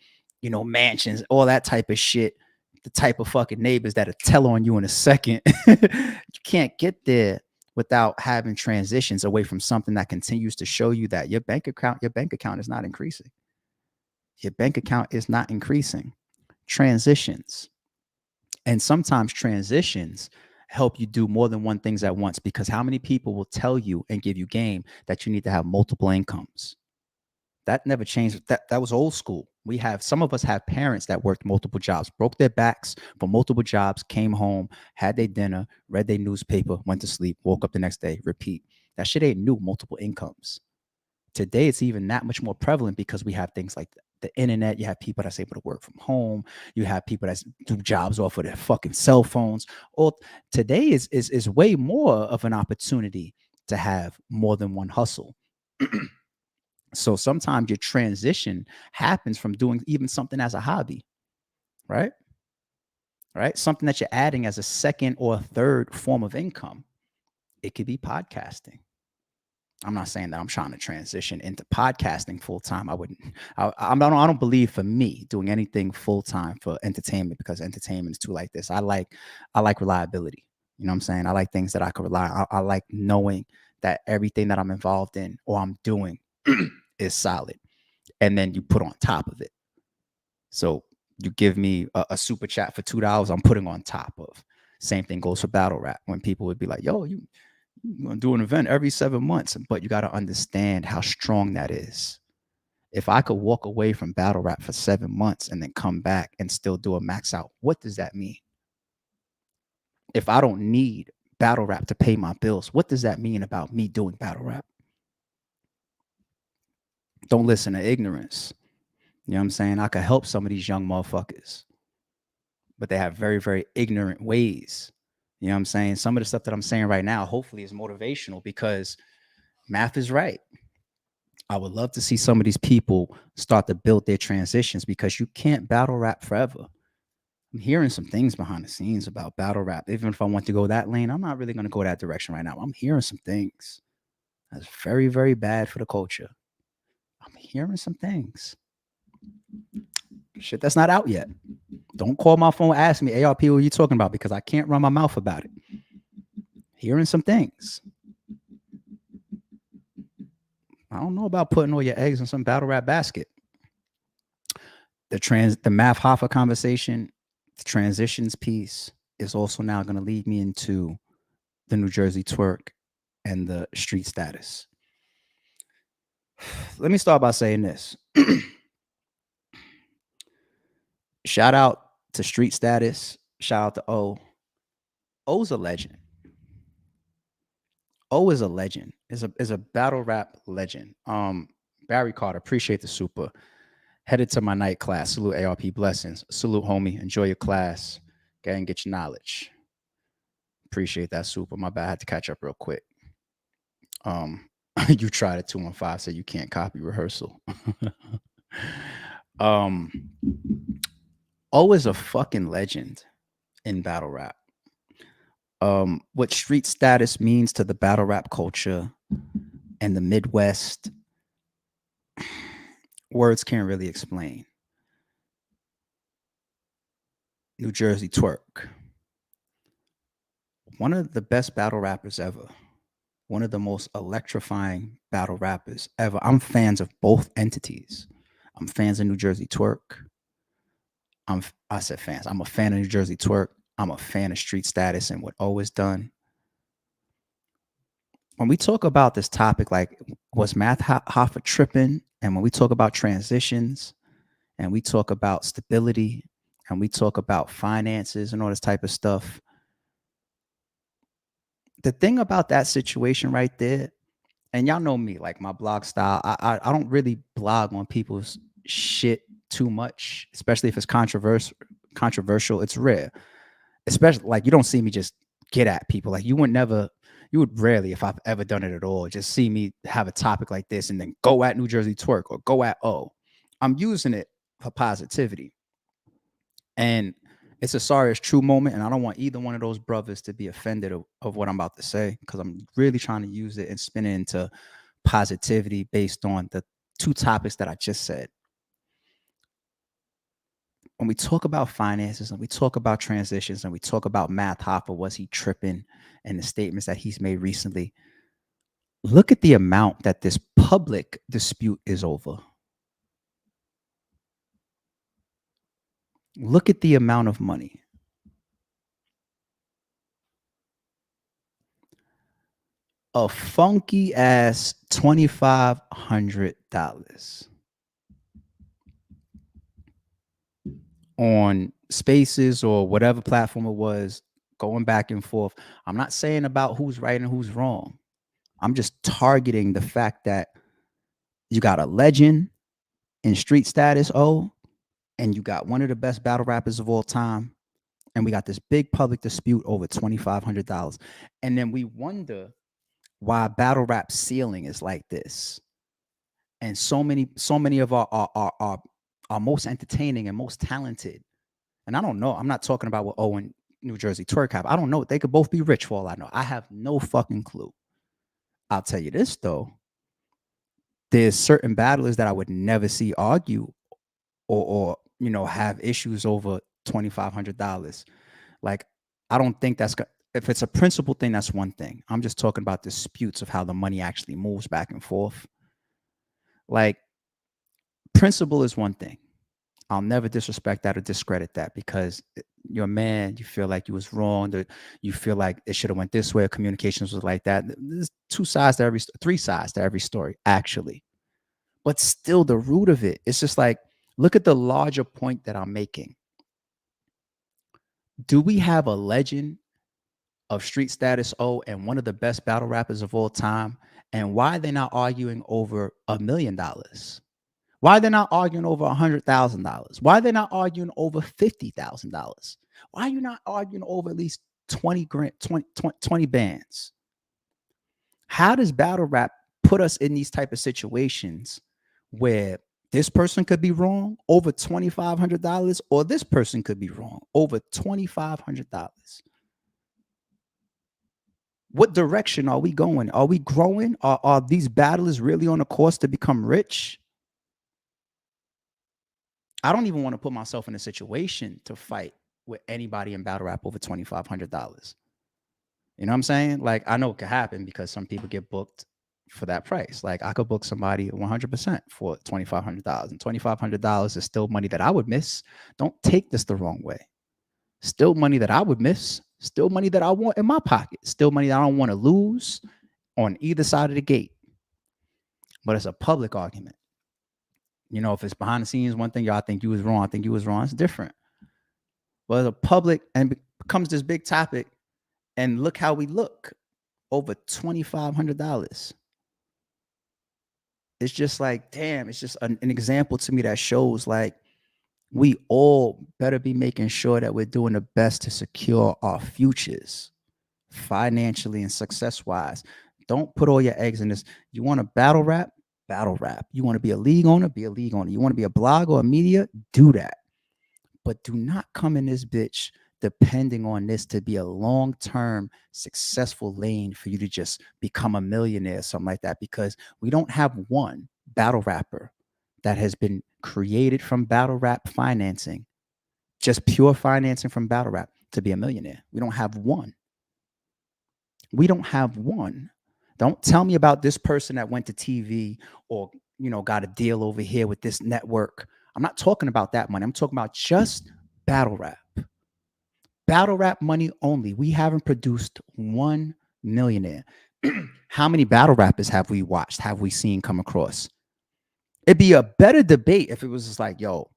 mansions, all that type of shit. The type of fucking neighbors that'll tell on you in a second. You can't get there without having transitions away from something that continues to show you that your bank account is not increasing. Your bank account is not increasing. Transitions. And sometimes transitions help you do more than one things at once, because how many people will tell you and give you game that you need to have multiple incomes? That never changed. That was old school. Some of us have parents that worked multiple jobs, broke their backs for multiple jobs, came home, had their dinner, read their newspaper, went to sleep, woke up the next day, repeat. That shit ain't new, multiple incomes. Today, it's even that much more prevalent because we have things like the internet. You have people that's able to work from home. You have people that do jobs off of their fucking cell phones. Or today is way more of an opportunity to have more than one hustle. So sometimes your transition happens from doing even something as a hobby, right? Right? Something that you're adding as a second or a third form of income. It could be podcasting. I'm not saying that I'm trying to transition into podcasting full time. I wouldn't. I don't believe for me doing anything full time for entertainment, because entertainment is too like this. I like reliability. You know what I'm saying? I like things that I can rely on. I like knowing that everything that I'm involved in or I'm doing is solid, and then you put on top of it. So you give me a super chat for $2, I'm putting on top of. Same thing goes for battle rap. When people would be like, "Yo, you're gonna do an event every 7 months," but you got to understand how strong that is. If I could walk away from battle rap for 7 months and then come back and still do a max out, what does that mean? If I don't need battle rap to pay my bills, what does that mean about me doing battle rap? Don't listen to ignorance. You know what I'm saying? I could help some of these young motherfuckers, but they have very, very ignorant ways. You know what I'm saying? Some of the stuff that I'm saying right now, hopefully, is motivational, because math is right. I would love to see some of these people start to build their transitions, because you can't battle rap forever. I'm hearing some things behind the scenes about battle rap. Even if I want to go that lane, I'm not really going to go that direction right now. I'm hearing some things that's very, very bad for the culture. I'm hearing some things. Shit that's not out yet. Don't call my phone, ask me, ARP, what are you talking about? Because I can't run my mouth about it. Hearing some things. I don't know about putting all your eggs in some battle rap basket. The Math Hoffa conversation, the transitions piece, is also now going to lead me into the Nujersey twerk and the street status. Let me start by saying this. Shout out to street status. Shout out to O. O's a legend. O is a legend. Is a battle rap legend. Barry Carter, appreciate the super. Headed to my night class. Salute ARP blessings. Salute homie. Enjoy your class. Go ahead and get your knowledge. Appreciate that super. My bad. I had to catch up real quick. You tried it 215, said you can't copy rehearsal. um O is a fucking legend in battle rap. What street status means to the battle rap culture and the Midwest, words can't really explain. Nujersey Twerk, one of the best battle rappers ever, one of the most electrifying battle rappers ever. I'm fans of both entities. I'm fans of Nujersey Twerk. I said fans. I'm a fan of Nujersey Twerk. I'm a fan of street status and what O is done. When we talk about this topic, like was Math Hoffa tripping? And when we talk about transitions and we talk about stability and we talk about finances and all this type of stuff, the thing about that situation right there, and y'all know me, like my blog style, I don't really blog on people's shit too much, especially if it's controversial. It's rare, especially like you don't see me just get at people. Like you would rarely, if I've ever done it at all, just see me have a topic like this and then go at Nujersey Twerk or go at O. I'm using it for positivity. And it's a sorry it's true moment. And I don't want either one of those brothers to be offended of what I'm about to say, because I'm really trying to use it and spin it into positivity based on the two topics that I just said. When we talk about finances and we talk about transitions and we talk about Math Hoffa, was he tripping, and the statements that he's made recently, look at the amount that this public dispute is over. Look at the amount of money. A funky ass $2,500 on Spaces or whatever platform it was, going back and forth. I'm not saying about who's right and who's wrong. I'm just targeting the fact that you got a legend in street status, O, and you got one of the best battle rappers of all time, and we got this big public dispute over $2,500. And then we wonder why battle rap ceiling is like this. And so many of our most entertaining and most talented, and I don't know, I'm not talking about what O and Nujersey Twerk have. I don't know. They could both be rich for all I know. I have no fucking clue. I'll tell you this though. There's certain battlers that I would never see argue or have issues over $2,500. Like, I don't think if it's a principle thing, that's one thing. I'm just talking about disputes of how the money actually moves back and forth. Like, principle is one thing. I'll never disrespect that or discredit that, because you're a man, you feel like you was wrong, that you feel like it should have went this way, or communications was like that. There's three sides to every story, actually. But still, the root of it, it's just like, look at the larger point that I'm making. Do we have a legend of street status O and one of the best battle rappers of all time? And why are they not arguing over $1 million? Why are they not arguing over $100,000? Why are they not arguing over $50,000? Why are you not arguing over at least 20 bands? How does battle rap put us in these type of situations where this person could be wrong over $2,500, or this person could be wrong over $2,500? What direction are we going? Are we growing? Are these battlers really on a course to become rich? I don't even want to put myself in a situation to fight with anybody in battle rap over $2,500. You know what I'm saying? Like, I know it could happen because some people get booked for that price. Like, I could book somebody 100% for $2,500. $2,500 is still money that I would miss. Don't take this the wrong way. Still money that I would miss. Still money that I want in my pocket. Still money that I don't want to lose on either side of the gate. But it's a public argument. If it's behind the scenes, one thing, y'all think you was wrong, I think you was wrong. It's different. But it's a public, and becomes this big topic, and look how we look. over $2,500. It's just like, damn, it's just an example to me that shows like we all better be making sure that we're doing the best to secure our futures financially and success wise. Don't put all your eggs in this. You want to battle rap? Battle rap. You want to be a league owner? Be a league owner. You want to be a blogger or a media? Do that. But do not come in this bitch depending on this to be a long-term successful lane for you to just become a millionaire, something like that, because we don't have one battle rapper that has been created from battle rap financing, just pure financing from battle rap to be a millionaire. We don't have one. We don't have one. Don't tell me about this person that went to TV or, got a deal over here with this network. I'm not talking about that money. I'm talking about just battle rap. Battle rap money only. We haven't produced one millionaire. How many battle rappers have we watched, have we seen come across? It'd be a better debate if it was just like, yo,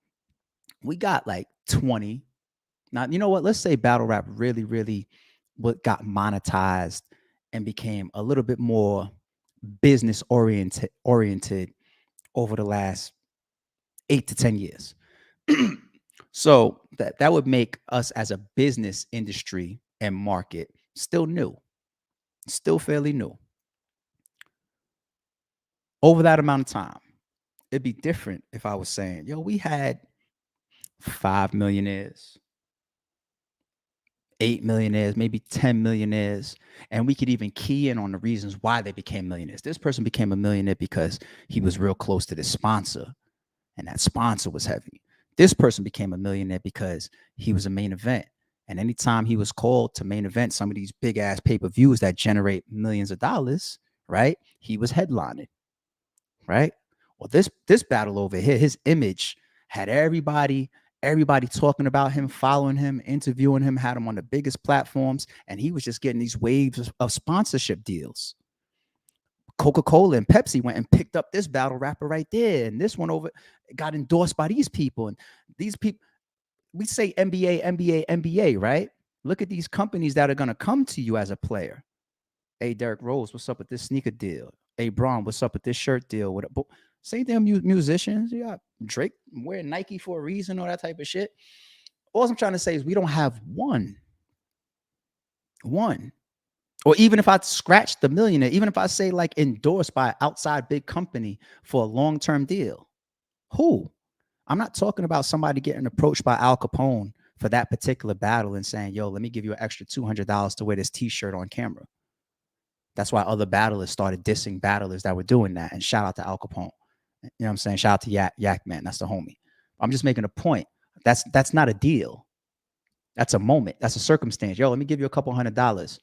we got like 20. Now, you know what? Let's say battle rap really, really what got monetized and became a little bit more business oriented over the last 8 to 10 years. So that would make us as a business industry and market still new, still fairly new. Over that amount of time, it'd be different if I was saying, yo, we had 5 millionaires, 8 millionaires, maybe 10 millionaires, and we could even key in on the reasons why they became millionaires. This person became a millionaire because he was real close to the sponsor, and that sponsor was heavy. This person became a millionaire because he was a main event. And anytime he was called to main event some of these big ass pay-per-views that generate millions of dollars, right? He was headlining, right? Well, this battle over here, his image had everybody talking about him, following him, interviewing him, had him on the biggest platforms, and he was just getting these waves of sponsorship deals. Coca-Cola and Pepsi went and picked up this battle rapper right there, and this one over got endorsed by these people, and these people. We say NBA, NBA, NBA, right? Look at these companies that are gonna come to you as a player. Hey, Derrick Rose, what's up with this sneaker deal? Hey, Braun, what's up with this shirt deal? What? Same thing, musicians. You got Drake wearing Nike for a reason, all that type of shit. All I'm trying to say is we don't have one. Or even if I scratch the millionaire, even if I say like endorsed by an outside big company for a long-term deal, who? I'm not talking about somebody getting approached by Al Capone for that particular battle and saying, yo, let me give you an extra $200 to wear this t-shirt on camera. That's why other battlers started dissing battlers that were doing that. And shout out to Al Capone. You know what I'm saying? Shout out to Yak Man. That's the homie. I'm just making a point. That's not a deal. That's a moment. That's a circumstance. Yo, let me give you a couple $100.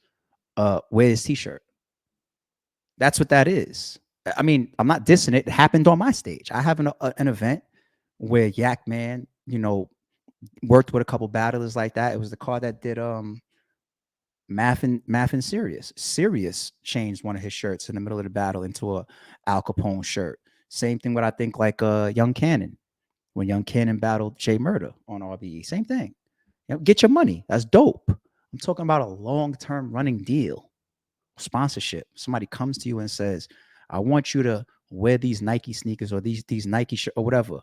Wear this t-shirt. That's what that is. I mean, I'm not dissing it. It happened on my stage. I have an event where Yak Man, worked with a couple battlers like that. It was the car that did Math and Serious. Serious changed one of his shirts in the middle of the battle into a Al Capone shirt. Same thing with I think like Young Cannon. When Young Cannon battled Jay Murder on RBE. Same thing. Get your money. That's dope. I'm talking about a long-term running deal. Sponsorship. Somebody comes to you and says, I want you to wear these Nike sneakers or these Nike shirts or whatever.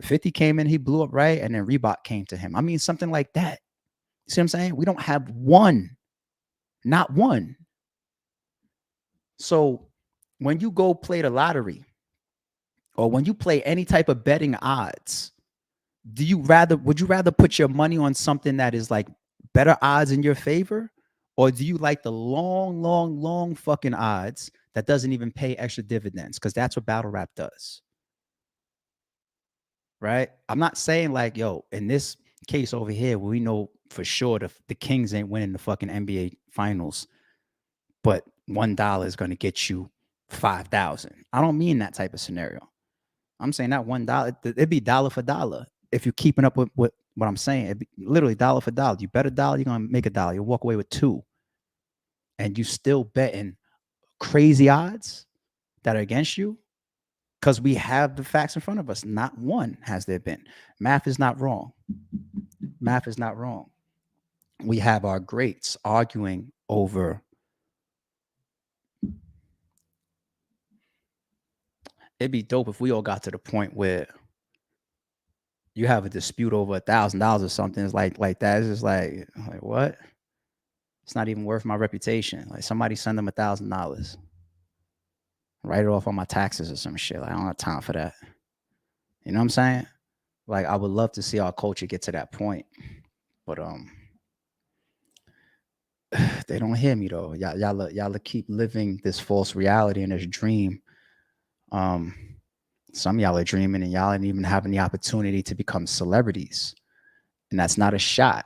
50 came in, he blew up, right? And then Reebok came to him. I mean, something like that. You see what I'm saying? We don't have one. Not one. So when you go play the lottery or when you play any type of betting odds, would you rather put your money on something that is like better odds in your favor? Or do you like the long fucking odds that doesn't even pay extra dividends? Because that's what battle rap does. Right? I'm not saying like, yo, in this case over here, we know for sure the Kings ain't winning the fucking NBA finals, but $1 is going to get you 5,000. I don't mean that type of scenario. I'm saying that $1, it'd be dollar for dollar. If you're keeping up with what I'm saying, it'd be literally dollar for dollar. You bet $1, you're going to make $1. You'll walk away with 2. And you still betting crazy odds that are against you because we have the facts in front of us. Not one has there been. Math is not wrong. Math is not wrong. We have our greats arguing over it'd be dope if we all got to the point where you have a dispute over $1,000 or something. It's like that. It's just like what? It's not even worth my reputation. Like somebody send them $1,000, write it off on my taxes or some shit. Like I don't have time for that. You know what I'm saying? Like I would love to see our culture get to that point, but they don't hear me though. Y'all keep living this false reality and this dream. Um, some of y'all are dreaming and y'all ain't even having the opportunity to become celebrities, and that's not a shot.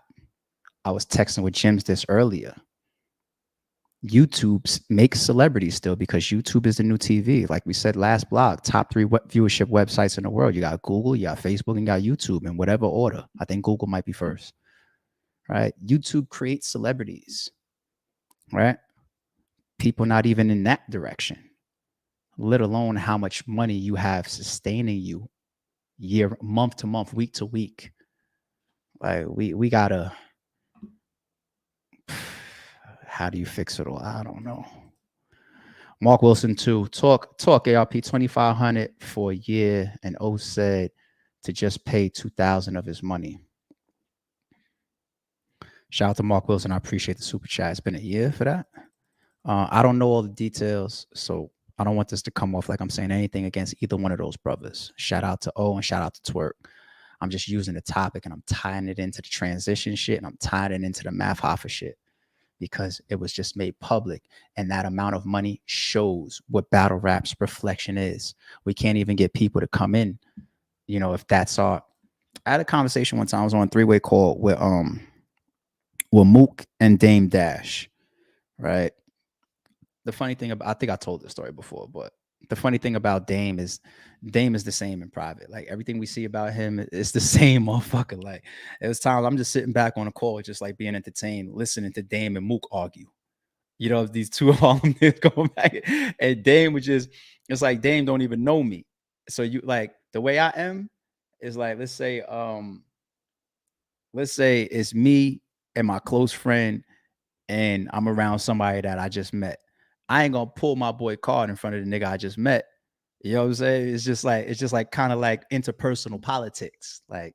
I was texting with Jims this earlier. YouTube makes celebrities still because YouTube is the new TV. Like we said last blog, top 3 viewership websites in the world. You got Google, you got Facebook, and you got YouTube in whatever order. I think Google might be first, right? YouTube creates celebrities, right? People not even in that direction, let alone how much money you have sustaining you year, month to month, week to week. Like we gotta, how do you fix it all? I don't know. Mark Wilson too. Twork ARP 2,500 for a year, and O said to just pay 2,000 of his money. Shout out to Mark Wilson. I appreciate the super chat. It's been a year for that. I don't know all the details, so I don't want this to come off like I'm saying anything against either one of those brothers. Shout out to O and shout out to Twerk. I'm just using the topic and I'm tying it into the transition shit and I'm tying it into the Math Hoffa shit because it was just made public, and that amount of money shows what battle rap's reflection is. We can't even get people to come in, you know, if that's our. I had a conversation one time. I was on a 3-way call with Mook and Dame Dash, right? The funny thing about, I think I told this story before, but the funny thing about Dame is the same in private. Like everything we see about him is the same motherfucker. Like it was times I'm just sitting back on a call, just like being entertained, listening to Dame and Mook argue. You know, these two of them going back, and Dame was just, it's like Dame don't even know me. So you like the way I am is like, let's say it's me and my close friend, and I'm around somebody that I just met. I ain't gonna pull my boy card in front of the nigga I just met. You know what I'm saying? It's just like kind of like interpersonal politics. Like,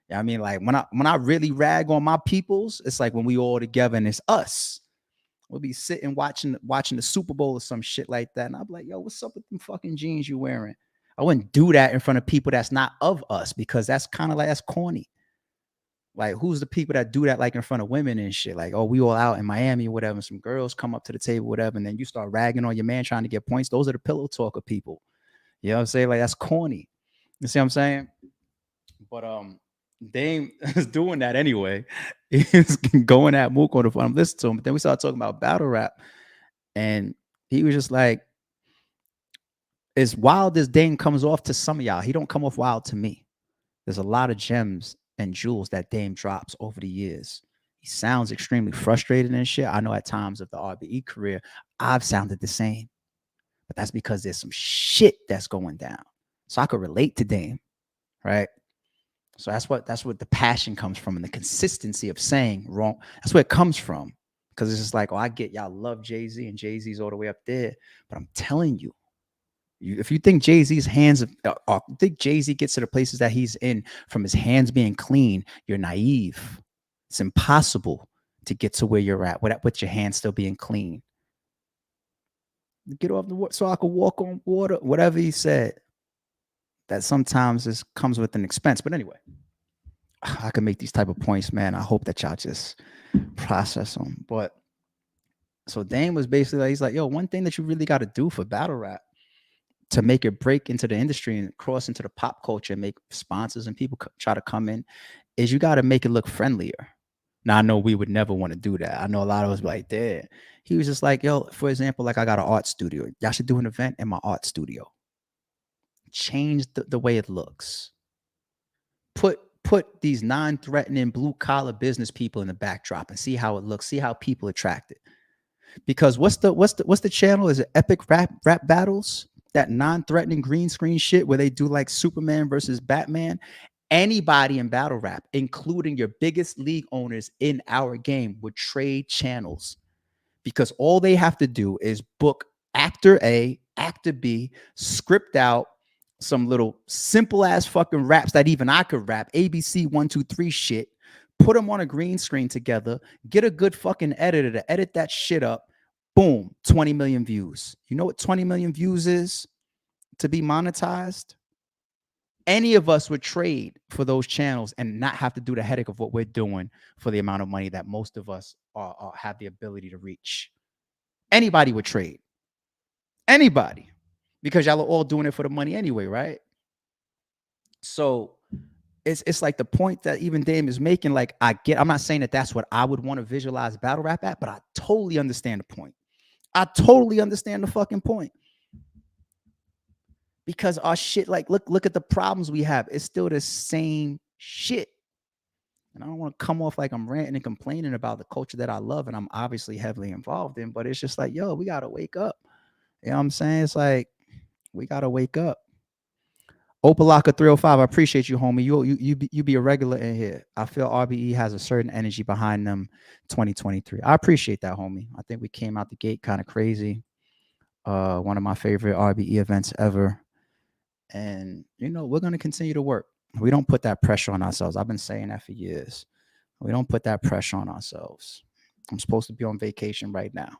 you know what I mean, like when I really rag on my peoples, it's like when we all together and it's us. We'll be sitting watching the Super Bowl or some shit like that. And I'll be like, yo, what's up with them fucking jeans you wearing? I wouldn't do that in front of people that's not of us because that's kind of like, that's corny. Like, who's the people that do that like in front of women and shit? Like, oh, we all out in Miami or whatever. And some girls come up to the table, whatever, and then you start ragging on your man trying to get points. Those are the pillow talker people. You know what I'm saying? Like, that's corny. You see what I'm saying? But Dame is doing that anyway. He's going at Mook on the phone. I'm listening to him. But then we started talking about battle rap. And he was just like, as wild as Dame comes off to some of y'all, he don't come off wild to me. There's a lot of gems and jewels that Dame drops over the years. He sounds extremely frustrated and shit. I know at times of the RBE career, I've sounded the same. But that's because there's some shit that's going down. So I could relate to Dame, right? So that's what the passion comes from, and the consistency of saying wrong. That's where it comes from. Because it's just like, oh, I get y'all love Jay-Z and Jay-Z's all the way up there. But I'm telling you, if you think Jay-Z's hands, think Jay-Z gets to the places that he's in from his hands being clean, you're naive. It's impossible to get to where you're at with your hands still being clean. Get off the water so I could walk on water, whatever he said. That sometimes this comes with an expense. But anyway, I can make these type of points, man. I hope that y'all just process them. But so Dame was basically like, he's like, yo, one thing that you really got to do for battle rap to make it break into the industry and cross into the pop culture and make sponsors and people try to come in is you got to make it look friendlier. Now, I know we would never want to do that. I know a lot of us like, there. He was just like, yo, for example, like I got an art studio. Y'all should do an event in my art studio. Change the way it looks. Put these non-threatening blue collar business people in the backdrop and see how it looks. See how people attract it. Because what's the channel? Is it Epic Rap Battles? That non-threatening green screen shit where they do like Superman versus Batman. Anybody in battle rap, including your biggest league owners in our game, would trade channels because all they have to do is book actor A, actor B, script out, some little simple ass fucking raps that even I could rap, ABC 1 2 3 shit, put them on a green screen together, get a good fucking editor to edit that shit up, boom, 20 million views. You know what 20 million views is to be monetized? Any of us would trade for those channels and not have to do the headache of what we're doing for the amount of money that most of us have the ability to reach. Anybody would trade. Anybody. Because y'all are all doing it for the money anyway, right? So it's like the point that even Dame is making. Like, I'm not saying that that's what I would want to visualize battle rap at, but I totally understand the point. I totally understand the fucking point. Because our shit, like, look at the problems we have. It's still the same shit. And I don't want to come off like I'm ranting and complaining about the culture that I love and I'm obviously heavily involved in, but it's just like, yo, we got to wake up. You know what I'm saying? It's like, we got to wake up. Opalaka 305, I appreciate you, homie. You be a regular in here. I feel RBE has a certain energy behind them 2023. I appreciate that, homie. I think we came out the gate kind of crazy. One of my favorite RBE events ever. And, you know, we're going to continue to work. We don't put that pressure on ourselves. I've been saying that for years. We don't put that pressure on ourselves. I'm supposed to be on vacation right now.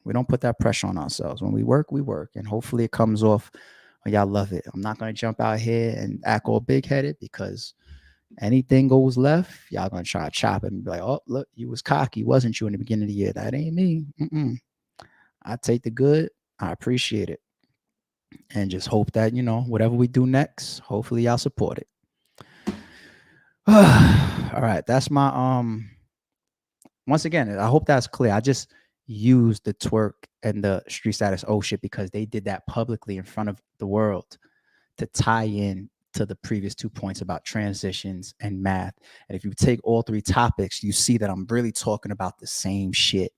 We don't put that pressure on ourselves. When we work, and hopefully it comes off. Y'all love it. I'm not going to jump out here and act all big-headed because anything goes left, y'all going to try to chop it and be like, oh, look, you was cocky, wasn't you, in the beginning of the year? That ain't me. I take the good. I appreciate it. And just hope that, you know, whatever we do next, hopefully y'all support it. All right. That's my, once again, I hope that's clear. I just used the Twerk and the Street Status O shit because they did that publicly in front of the world to tie in to the previous 2 points about transitions and math. And if you take all 3 topics, you see that I'm really talking about the same shit.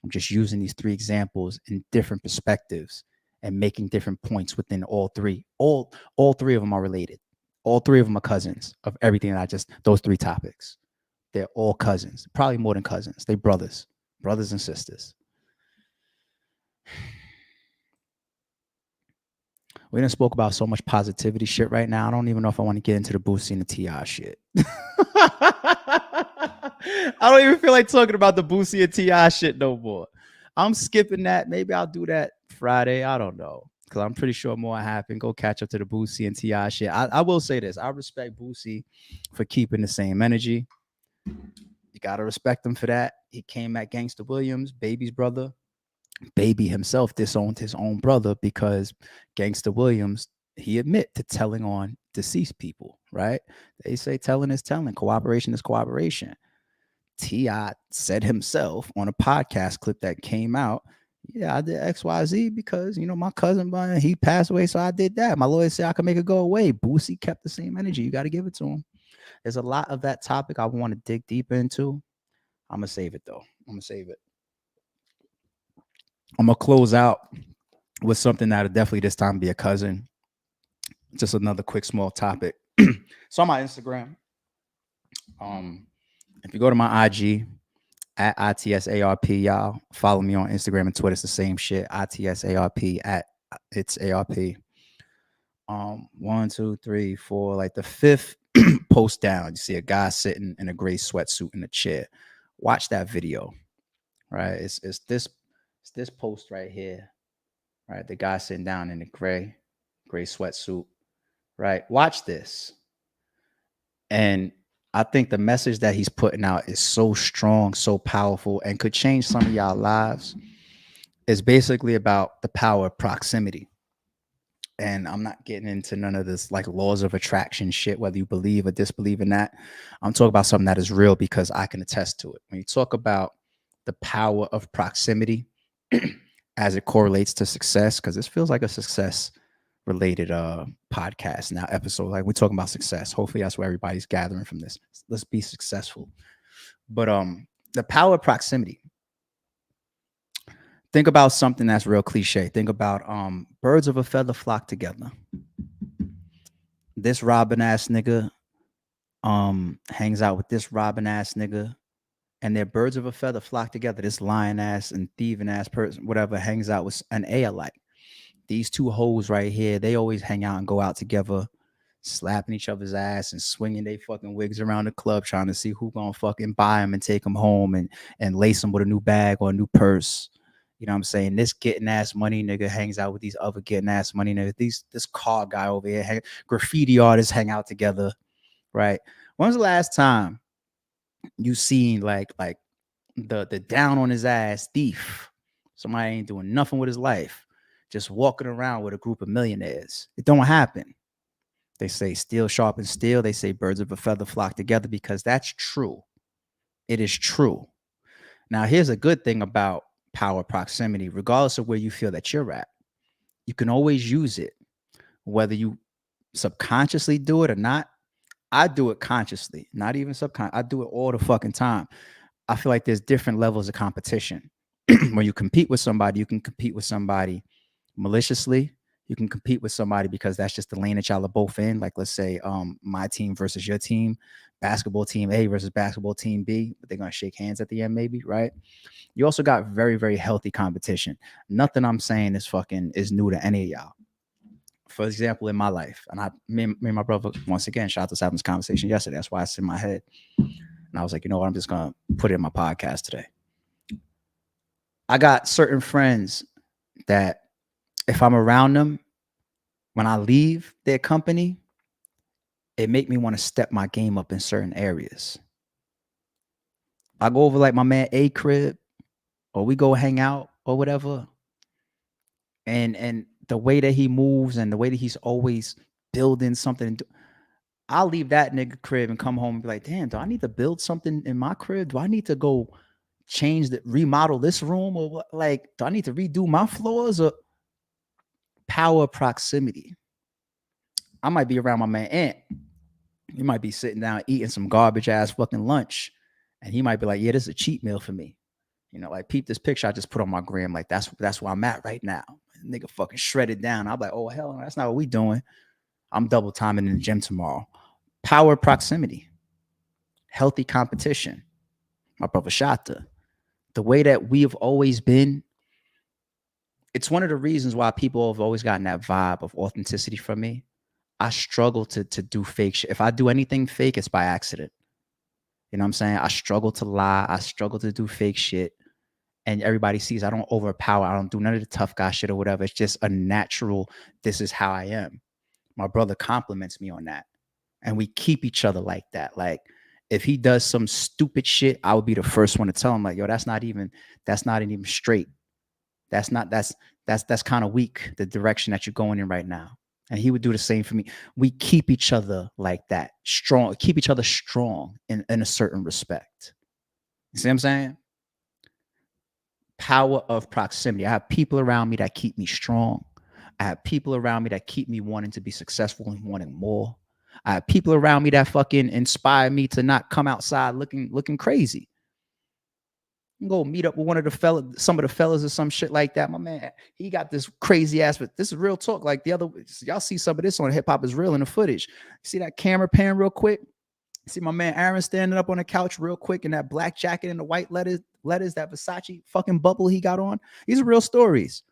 I'm just using these 3 examples in different perspectives and making different points within all 3. All 3 of them are related. All 3 of them are cousins of everything that those 3 topics. They're all cousins, probably more than cousins. They brothers and sisters. We done spoke about so much positivity shit right now. I don't even know if I want to get into the Boosie and the T.I. shit. I don't even feel like talking about the Boosie and T.I. shit no more. I'm skipping that. Maybe I'll do that Friday. I don't know. Because I'm pretty sure more happened. Go catch up to the Boosie and T.I. shit. I will say this. I respect Boosie for keeping the same energy. You got to respect him for that. He came at Gangsta Williams, Baby's brother. Baby himself disowned his own brother because Gangsta Williams, he admit to telling on deceased people, right? They say telling is telling, cooperation is cooperation. T.I. said himself on a podcast clip that came out, yeah, I did XYZ because, you know, my cousin, he passed away, so I did that. My lawyer said I could make it go away. Boosie kept the same energy. You got to give it to him. There's a lot of that topic I want to dig deep into. I'm going to save it, though. I'm going to save it. I'm going to close out with something that'll definitely this time be a cousin. Just another quick, small topic. So on my Instagram, if you go to my IG, at ITSARP, y'all follow me on Instagram and Twitter. It's the same shit. ITSARP at it's ARP. 1, 2, 3, 4, like the 5th post down, you see a guy sitting in a gray sweatsuit in a chair. Watch that video, right? It's this post right here, right? The guy sitting down in a gray sweatsuit, right? Watch this. And I think the message that he's putting out is so strong, so powerful, and could change some of y'all lives. It's basically about the power of proximity. And I'm not getting into none of this like laws of attraction shit, whether you believe or disbelieve in that. I'm talking about something that is real because I can attest to it. When you talk about the power of proximity as it correlates to success, because this feels like a success related podcast now episode. Like we're talking about success. Hopefully that's where everybody's gathering from this. Let's be successful. But the power of proximity. Think about something that's real cliche. Think about birds of a feather flock together. This robbing ass nigga hangs out with this robbing ass nigga, and their birds of a feather flock together. This lying ass and thieving ass person, whatever, hangs out with an A alike. these two hoes right here, they always hang out and go out together, slapping each other's ass and swinging their fucking wigs around the club, trying to see who gonna fucking buy them and take them home and lace them with a new bag or a new purse. You know what I'm saying? This getting ass money nigga hangs out with these other getting ass money niggas. This car guy over here, graffiti artists hang out together, right? When's the last time you seen like the down on his ass thief? Somebody ain't doing nothing with his life, just walking around with a group of millionaires. It don't happen. They say steel sharpens steel. They say birds of a feather flock together, because that's true. It is true. Now, here's a good thing about power proximity. Regardless of where you feel that you're at, you can always use it, whether you subconsciously do it or not. I do it consciously, not even subconscious. I do it all the fucking time. I feel like there's different levels of competition. When you compete with somebody, you can compete with somebody maliciously. You can compete with somebody because that's just the lane that y'all are both in. Like, let's say my team versus your team, basketball team A versus basketball team B, but they're going to shake hands at the end, maybe, right? You also got very, very healthy competition. Nothing I'm saying is new to any of y'all. For example, in my life, and me and my brother, once again, shout out to us having this conversation yesterday. That's why it's in my head. And I was like, you know what? I'm just going to put it in my podcast today. I got certain friends that if I'm around them, when I leave their company, it make me want to step my game up in certain areas. I go over like my man A crib, or we go hang out or whatever. And the way that he moves and the way that he's always building something, I'll leave that nigga crib and come home and be like, damn, do I need to build something in my crib? Do I need to go remodel this room, or what? Like, do I need to redo my floors? Or power proximity. I might be around my man Ant. He might be sitting down eating some garbage ass fucking lunch, and he might be like, yeah, this is a cheat meal for me. You know, like, peep this picture I just put on my gram. Like, that's where I'm at right now. Nigga fucking shredded down. I'm like, oh hell no, that's not what we doing. I'm double timing in the gym tomorrow. Power proximity. Healthy competition. My brother Shata. The way that we have always been, it's one of the reasons why people have always gotten that vibe of authenticity from me. I struggle to do fake shit. If I do anything fake, it's by accident. You know what I'm saying? I struggle to lie. I struggle to do fake shit. And everybody sees I don't overpower. I don't do none of the tough guy shit or whatever. It's just a natural, this is how I am. My brother compliments me on that. And we keep each other like that. Like, if he does some stupid shit, I would be the first one to tell him, like, yo, that's not even straight. That's kind of weak, the direction that you're going in right now. And he would do the same for me. We keep each other like that, strong, keep each other strong in a certain respect. You see what I'm saying? Power of proximity. I have people around me that keep me strong. I have people around me that keep me wanting to be successful and wanting more. I have people around me that fucking inspire me to not come outside looking crazy. Go meet up with one of the fellas, some of the fellas or some shit like that. My man, he got this crazy ass, but this is real talk. Like, the other, y'all see some of this on Hip Hop Is Real in the footage. See that camera pan real quick? See my man Aaron standing up on the couch real quick in that black jacket and the white letters, that Versace fucking bubble he got on. These are real stories.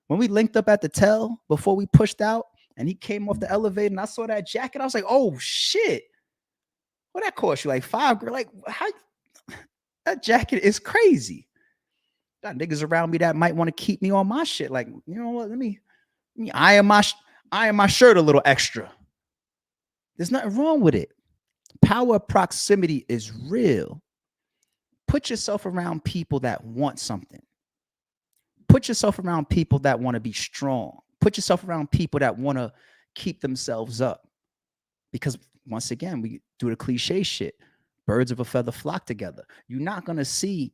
When we linked up at the Tell before we pushed out, and he came off the elevator and I saw that jacket, I was like, oh shit. What that cost you? Like $5? Like, how? That jacket is crazy. Got niggas around me that might want to keep me on my shit. Like, you know what? Let me iron my shirt a little extra. There's nothing wrong with it. Power proximity is real. Put yourself around people that want something. Put yourself around people that want to be strong. Put yourself around people that want to keep themselves up. Because once again, we do the cliche shit. Birds of a feather flock together. You're not going to see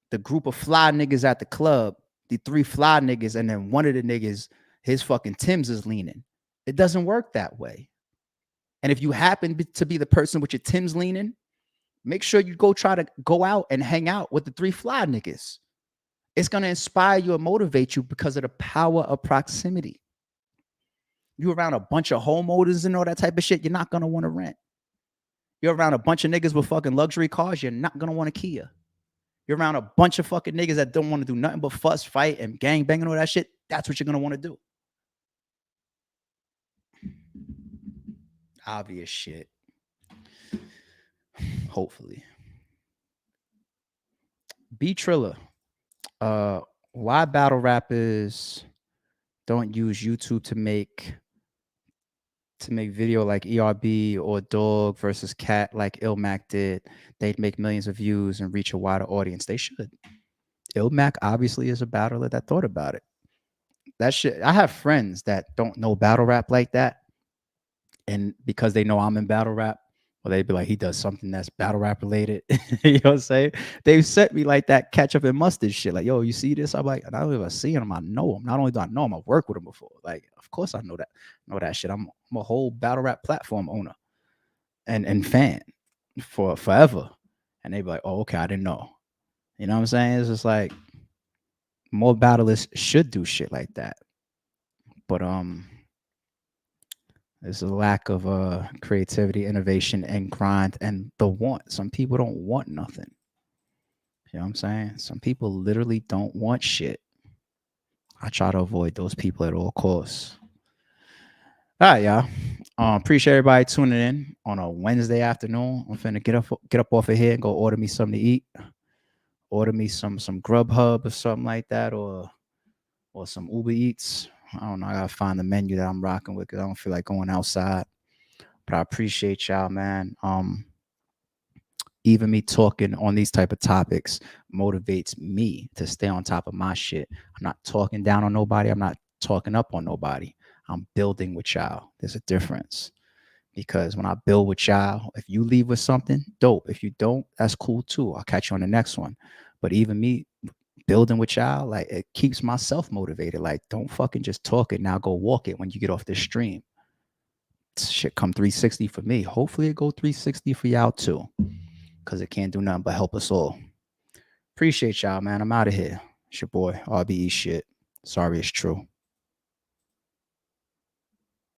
the group of fly niggas at the club, the 3 fly niggas, and then one of the niggas, his fucking Timbs is leaning. It doesn't work that way. And if you happen to be the person with your Timbs leaning, make sure you try to go out and hang out with the 3 fly niggas. It's going to inspire you and motivate you because of the power of proximity. You around a bunch of homeowners and all that type of shit, you're not going to want to rent. You're around a bunch of niggas with fucking luxury cars, you're not going to want a Kia. You're around a bunch of fucking niggas that don't want to do nothing but fuss, fight, and gang bang and all that shit, that's what you're going to want to do. obvious shit. Hopefully. B Triller. Why battle rappers don't use YouTube to make video like ERB or Dog versus Cat like Ilmac did? They'd make millions of views and reach a wider audience. They should. Ilmac obviously is a battler that thought about it. That shit. I have friends that don't know battle rap like that, and because they know I'm in battle rap, well, they'd be like, he does something that's battle rap related. You know what I'm saying? They've sent me like that ketchup and mustard shit. Like, yo, you see this? I'm like, not only have I seen him, I know him. Not only do I know him, I've worked with him before. Like, of course I know that shit. I'm a whole battle rap platform owner and fan for forever. And they be like, oh, okay, I didn't know. You know what I'm saying? It's just like more battlers should do shit like that. But there's a lack of creativity, innovation, and grind, and the want. Some people don't want nothing. You know what I'm saying? Some people literally don't want shit. I try to avoid those people at all costs. All right, y'all. Appreciate everybody tuning in on a Wednesday afternoon. I'm finna get up off of here and go order me something to eat. Order me some Grubhub or something like that, or some Uber Eats. I don't know. I gotta find the menu that I'm rocking with because I don't feel like going outside. But I appreciate y'all, man. Even me talking on these type of topics motivates me to stay on top of my shit. I'm not talking down on nobody. I'm not talking up on nobody. I'm building with y'all. There's a difference. Because when I build with y'all, if you leave with something, dope. If you don't, that's cool too. I'll catch you on the next one. But even me building with y'all, like it keeps myself motivated. Like, don't fucking just talk it. Now go walk it when you get off this stream. Shit come 360 for me. Hopefully it go 360 for y'all too. Because it can't do nothing but help us all. Appreciate y'all, man. I'm out of here. It's your boy, RBE shit. Sorry, it's true.